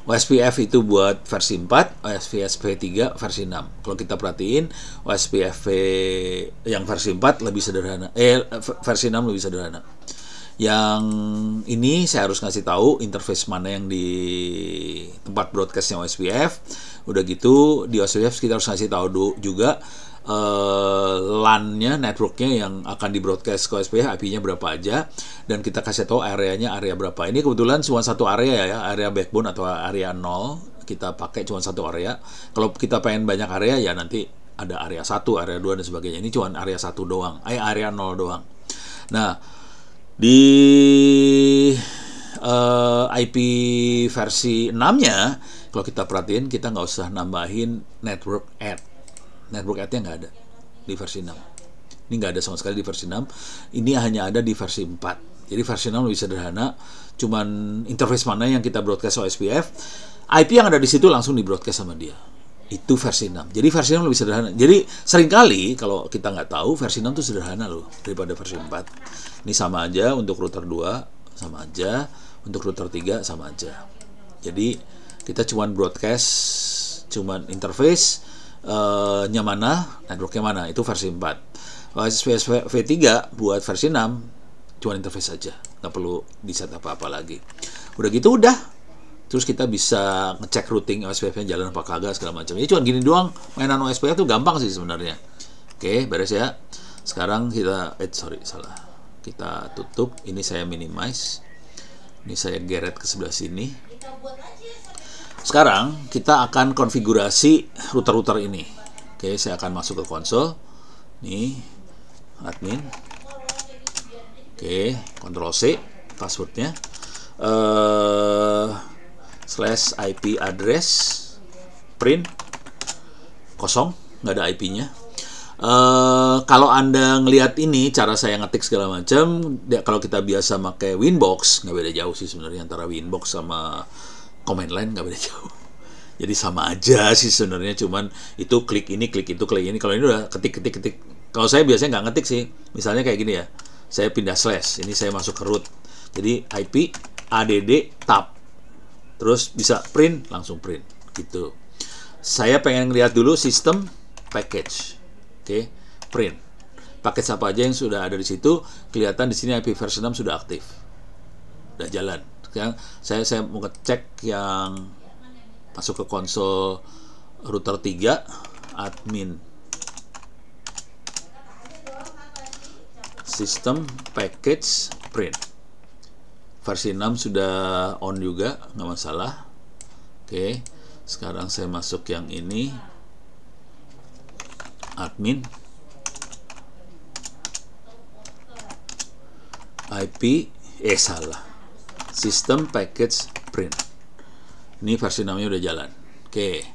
OSPF itu buat versi 4, OSPF V3 versi 6. Kalau kita perhatiin, OSPF yang versi 4 lebih sederhana. Versi 6 lebih sederhana. Yang ini saya harus ngasih tahu interface mana yang di tempat broadcastnya OSPF. Udah gitu di OSPF kita harus ngasih tahu juga LAN-nya, networknya yang akan di broadcast ke OSPF, IP-nya berapa aja, dan kita kasih tahu areanya area berapa. Ini kebetulan cuma satu area ya, area backbone atau area 0 kita pakai cuma satu area. Kalau kita pengen banyak area ya nanti ada area 1, area 2 dan sebagainya. Ini cuma area 1 doang, area 0 doang. Nah, di IP versi 6-nya kalau kita perhatiin kita nggak usah nambahin network add. Network add-nya nggak ada di versi 6. Ini nggak ada sama sekali di versi 6. Ini hanya ada di versi 4. Jadi versi 6 lebih sederhana. Cuman interface mana yang kita broadcast OSPF, IP yang ada di situ langsung di broadcast sama dia. Itu versi 6. Jadi versi 6 lebih sederhana. Jadi seringkali kalau kita nggak tahu, versi 6 itu sederhana loh daripada versi 4. Ini sama aja untuk router 2, sama aja. Untuk router 3, sama aja. Jadi kita cuman broadcast, cuman interface nya mana, networknya mana, itu versi 4. OSPF V3 buat versi 6 cuma interface aja, nggak perlu di set apa-apa lagi. Udah gitu udah. Terus kita bisa ngecek routing OSPF-nya jalan apa kagak segala macam. Ini cuma gini doang. Mainan OSPF tuh gampang sih sebenarnya. Oke, beres ya. Sekarang kita salah. Kita tutup. Ini saya minimize. Ini saya geret ke sebelah sini. Sekarang kita akan konfigurasi router-router ini. Oke, saya akan masuk ke konsol. Nih, admin. Oke, Ctrl C, passwordnya /IP address print kosong, nggak ada IP-nya. Kalau Anda ngelihat ini cara saya ngetik segala macam, kalau kita biasa pakai Winbox nggak beda jauh sih sebenarnya antara Winbox sama command line, nggak beda jauh. Jadi sama aja sih sebenarnya, cuman itu klik ini, klik itu, klik ini. Kalau ini udah ketik. Kalau saya biasanya nggak ngetik sih, misalnya kayak gini ya. Saya pindah slash, ini saya masuk ke root. Jadi IP add tab. Terus bisa print, langsung print gitu. Saya pengen lihat dulu sistem package. Oke, print. Package apa aja yang sudah ada di situ, kelihatan di sini IP versi 6 sudah aktif. Udah jalan. Sekarang saya mau ngecek yang masuk ke konsol router 3 admin system package print versi 6 sudah on juga, nggak masalah. Oke, sekarang saya masuk yang ini admin IP salah system package print. Ini versi 6 nya udah jalan. Oke,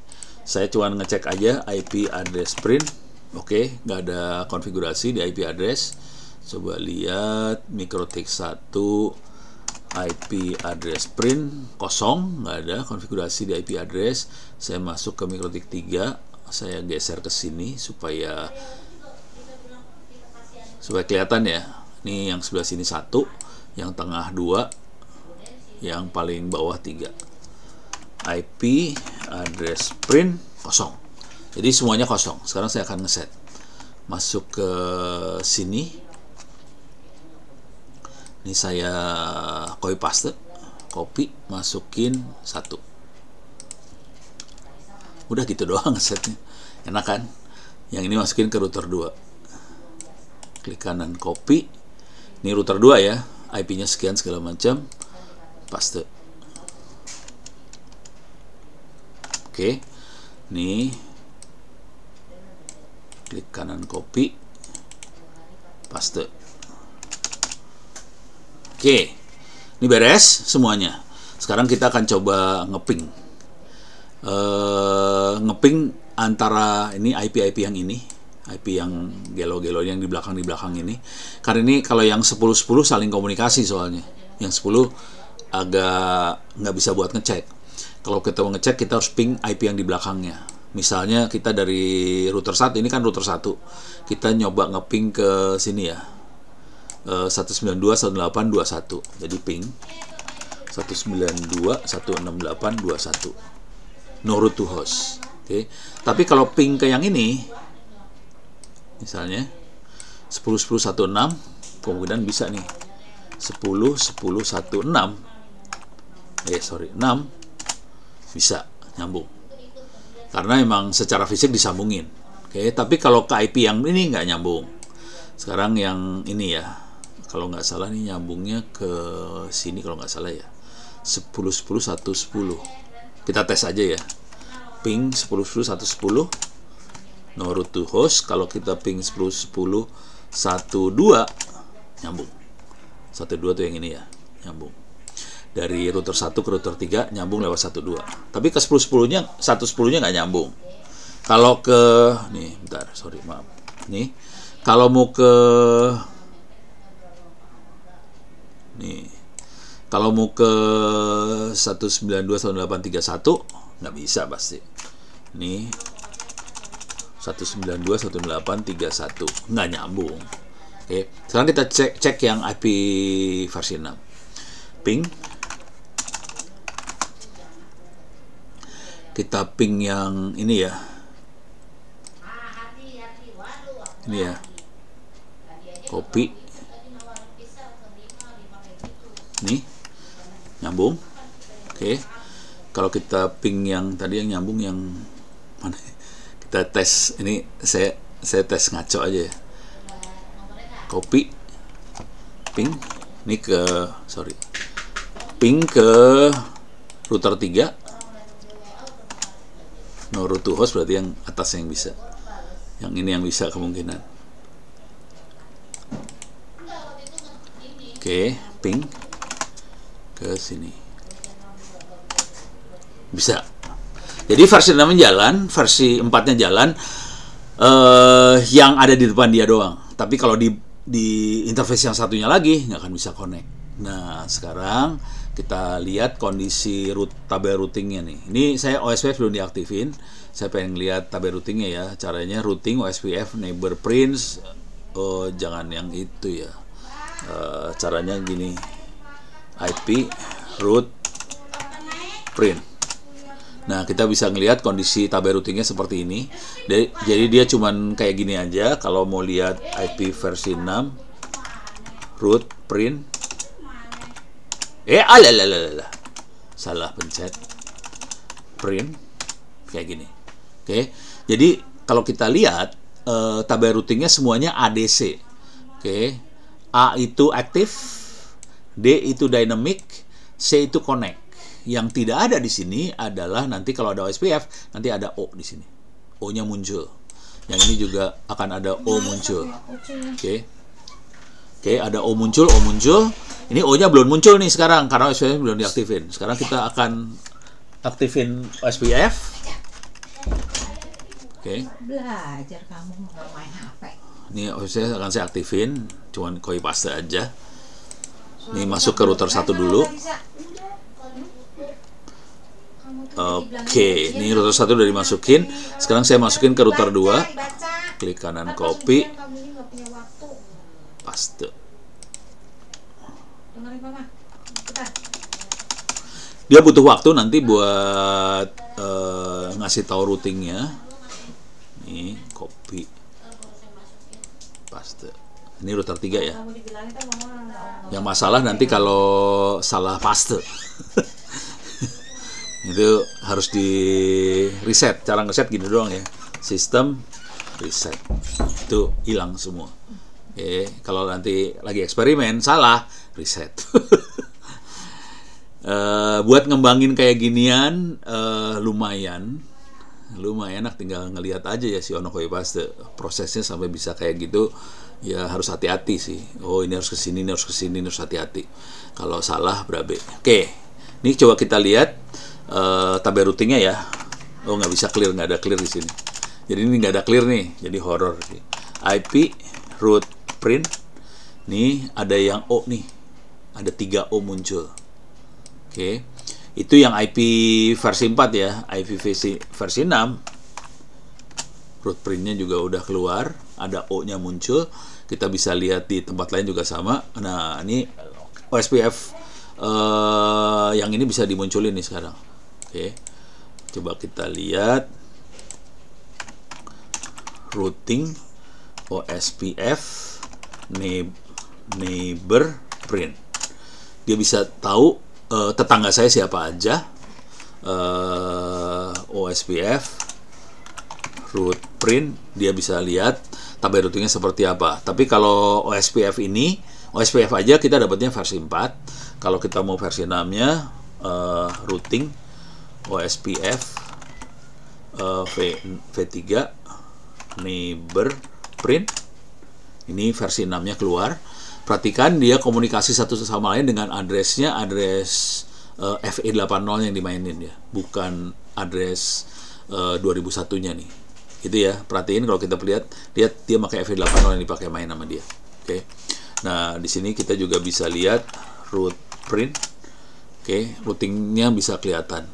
saya cuma ngecek aja IP address print. Oke, nggak ada konfigurasi di IP address. Coba lihat MikroTik 1 IP address print kosong, nggak ada konfigurasi di IP address. Saya masuk ke MikroTik 3, saya geser ke sini supaya kelihatan ya. Ini yang sebelah sini 1, yang tengah 2, yang paling bawah 3. IP address print kosong. Jadi semuanya kosong. Sekarang saya akan ngeset. Masuk ke sini. Ini saya copy, masukin 1. Udah gitu doang ngesetnya. Enak kan? Yang ini masukin ke router 2. Klik kanan copy. Ini router 2 ya. IP-nya sekian segala macam. Paste. Oke. Nih. Klik kanan copy. Paste. Oke, ini beres semuanya. Sekarang kita akan coba ngeping. Ngeping antara ini IP yang ini, IP yang gelo-gelo yang di belakang ini. Karena ini kalau yang 10-10 saling komunikasi soalnya. Yang 10 agak nggak bisa buat ngecek. Kalau kita mau ngecek, kita harus ping IP yang di belakangnya. Misalnya kita dari router 1, ini kan router 1. Kita nyoba ngeping ke sini ya. 192.168.21. Jadi ping 192.168.21. No route to host. Oke. Tapi kalau ping ke yang ini, misalnya 10.10.1.6, kemungkinan bisa nih 10.10.1.6. 6 bisa nyambung. Karena emang secara fisik disambungin. Oke, tapi kalau ke IP yang ini nggak nyambung. Sekarang yang ini ya. Kalau nggak salah nih nyambungnya ke sini kalau nggak salah ya. 10.10.1.10. Kita tes aja ya. Ping 10.10.1.10. No route to host. Kalau kita ping 10.10.1.2 nyambung. 1.2 tuh yang ini ya, nyambung. Dari router 1 ke router 3 nyambung lewat 1.2. Tapi ke 10.10-nya 1.10-nya nggak nyambung. Kalau ke nih, bentar, sorry, maaf. Nih, kalau mau ke nih, kalau mau ke 192.168.31 nggak bisa pasti. Nih 192.168.31 nggak nyambung. Oke, sekarang kita cek yang IP versi 6. Ping. Kita ping yang ini ya. Ini ya. copy, nih nyambung. Oke, kalau kita ping yang tadi yang nyambung yang mana, kita tes ini, saya tes ngaco aja ya. Copy, ping, ini ping ke router 3, no route to host, berarti yang atas yang bisa, yang ini yang bisa kemungkinan. Oke, ping ke sini bisa. Jadi versi 6 jalan, versi 4-nya jalan, yang ada di depan dia doang. Tapi kalau di interface yang satunya lagi nggak akan bisa connect. Nah, sekarang kita lihat kondisi tabel routingnya nih. Ini saya OSPF belum diaktifin. Saya pengen lihat tabel routingnya ya. Caranya routing OSPF neighbor prints. Oh, jangan yang itu ya. Caranya gini. IP root print. Nah, kita bisa ngelihat kondisi tabel routingnya seperti ini. Jadi dia cuman kayak gini aja. Kalau mau lihat IP versi 6, root print. Salah pencet. Print kayak gini. Oke. Jadi kalau kita lihat tabel routingnya semuanya ADC. Oke. A itu aktif, D itu dynamic, C itu connect. Yang tidak ada di sini adalah nanti kalau ada OSPF nanti ada O di sini. O-nya muncul. Yang ini juga akan ada O muncul. Oke. Oke, ada O muncul, O muncul. Ini O-nya belum muncul nih sekarang karena OSPF belum diaktifin. Sekarang kita akan aktifin OSPF. Oke. Belajar kamu nggak main HP. Ini OSPF akan saya aktifin, cuman copy paste aja. Ini masuk ke router 1 dulu. Oke, ini router 1 udah dimasukin. Sekarang saya masukin ke router 2. Klik kanan copy. Paste. Dia butuh waktu nanti buat ngasih tahu routingnya. Nih, copy. Paste. Ini router 3 ya. Yang masalah nanti kalau salah paste. Itu harus di reset. Cara ngeset gini doang ya. Sistem reset. Itu hilang semua. Oke, kalau nanti lagi eksperimen salah, reset. Buat ngembangin kayak ginian lumayan enak, tinggal ngelihat aja ya si Ono copy paste. Prosesnya sampai bisa kayak gitu ya harus hati-hati sih. Oh, ini harus kesini, ini harus kesini, ini harus hati-hati. Kalau salah berabe. Oke, ini coba kita lihat tabel routingnya ya. Oh, nggak bisa clear, nggak ada clear di sini. Jadi ini nggak ada clear nih, jadi horror sih. IP root print. Nih ada yang O nih, ada 3 O muncul. Oke, itu yang IP versi 4 ya. IP versi 6 root printnya juga udah keluar, ada O-nya muncul. Kita bisa lihat di tempat lain juga sama. Nah, ini OSPF yang ini bisa dimunculin nih sekarang. Oke, coba kita lihat routing OSPF neighbor print. Dia bisa tahu tetangga saya siapa aja. OSPF root print, dia bisa lihat tabel routingnya seperti apa. Tapi kalau OSPF ini, OSPF aja kita dapatnya versi 4. Kalau kita mau versi 6-nya routing OSPF V3 neighbor print. Ini versi 6-nya keluar. Perhatikan dia komunikasi satu sama lain dengan address FE80 yang dimainin ya, bukan address 2001-nya nih. Itu ya, perhatiin kalau kita lihat dia pakai FE80 yang dipakai main sama dia. Oke. Nah, di sini kita juga bisa lihat root print. Oke, routingnya bisa kelihatan.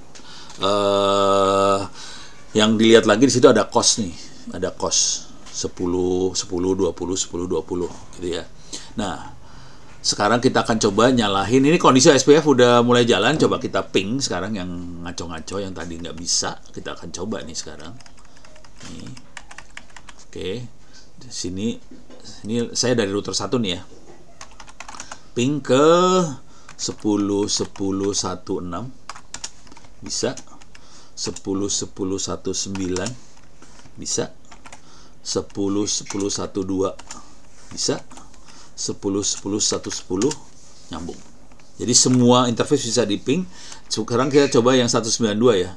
Yang dilihat lagi di situ ada cost nih, ada cost 10, 20 gitu ya. Nah, sekarang kita akan coba nyalahin. Ini kondisi SPF udah mulai jalan. Coba kita ping sekarang yang ngaco-ngaco yang tadi nggak bisa. Kita akan coba nih sekarang. Nih. Oke, Di sini ini saya dari router 1 nih ya. Ping ke 10.10.16 bisa, 10.10.19 bisa, 10.10.12 bisa, 10.10.110 nyambung. Jadi semua interface bisa di ping. Sekarang kita coba yang 192 ya.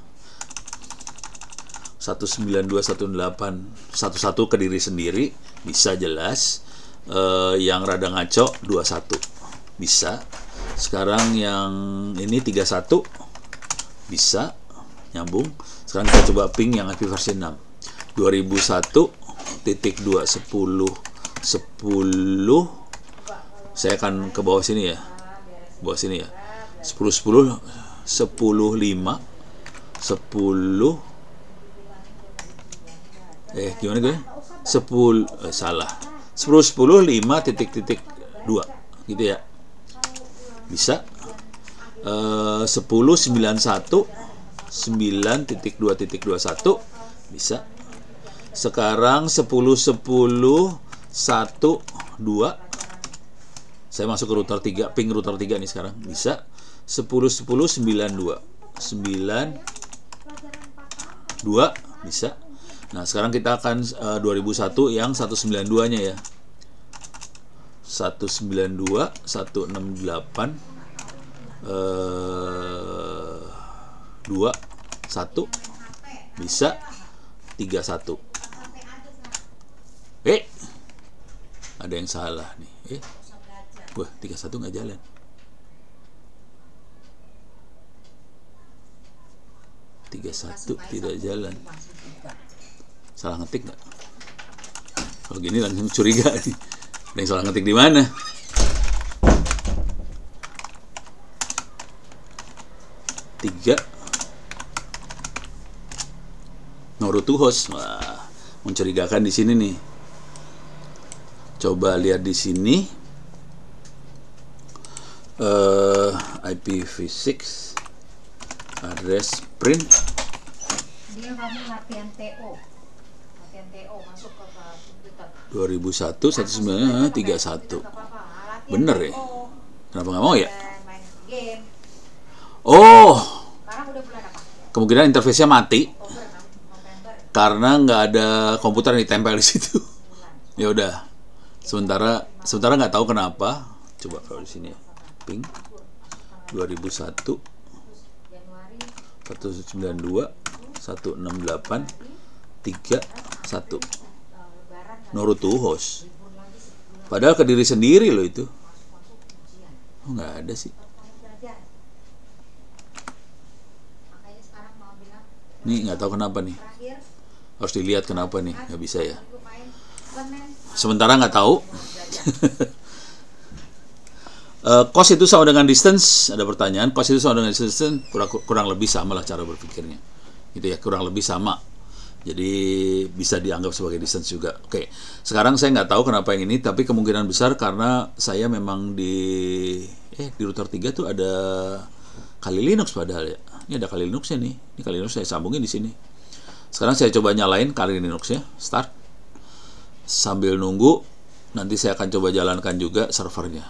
192.168.11 ke diri sendiri bisa jelas. Yang rada ngaco 21 bisa. Sekarang yang ini 31 bisa nyambung. Sekarang kita coba ping yang IP versi 6. 2001.2.10.10. Saya akan ke bawah sini ya. Bawah sini ya. 10.10 10.5 10 gimana gue? 10 salah. 10.10 5.2 gitu ya. Bisa. 10.91 9.2.21 bisa. Sekarang 10.10 1.2. Saya masuk ke router 3, ping router 3 nih sekarang. Bisa. 10.10 92 9.2 bisa. Nah, sekarang kita akan 2001 yang 192-nya ya. 192 168 2 1 bisa 31. Ada yang salah nih. Wah, 31 nggak jalan. Tidak jalan. Salah ngetik nggak? Kalau gini langsung curiga nih. Ada yang salah ngetik di mana? Tiga. No root to host. Wah, mencurigakan di sini nih. Coba lihat di sini. IPv6 address print. Dia kamu latihan TO masuk ke komputer. 2001 1931. Bener ya? Kenapa nggak mau ya? Main game. Oh, Sekarang udah bulan apa? kemungkinan interface-nya mati November. karena nggak ada komputer yang ditempel di situ. Ya udah. Sementara nggak tahu kenapa. Coba kalau di sini ya. Ping 2001 192 168 31 no root to host. Padahal ke diri sendiri loh itu. Oh, nggak ada sih. Nih nggak tahu kenapa nih. Harus dilihat kenapa nih. Nggak bisa ya. Sementara nggak tahu. Cost itu sama dengan distance. Ada pertanyaan, cost itu sama dengan distance? Kurang lebih sama lah cara berpikirnya, gitu ya, kurang lebih sama. Jadi bisa dianggap sebagai distance juga. Oke, sekarang saya nggak tahu kenapa yang ini, tapi kemungkinan besar karena saya memang di router 3 tuh ada Kali Linux padahal ya. Ini ada Kali Linuxnya nih. Ini Kali Linux saya sambungin di sini. Sekarang saya coba nyalain Kali Linuxnya, start. Sambil nunggu, nanti saya akan coba jalankan juga servernya.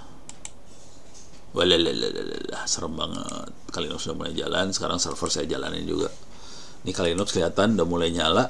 Walalalala, serem banget. Kali Linux udah mulai jalan, sekarang server saya jalanin juga. Ini Kali Linux kelihatan udah mulai nyala.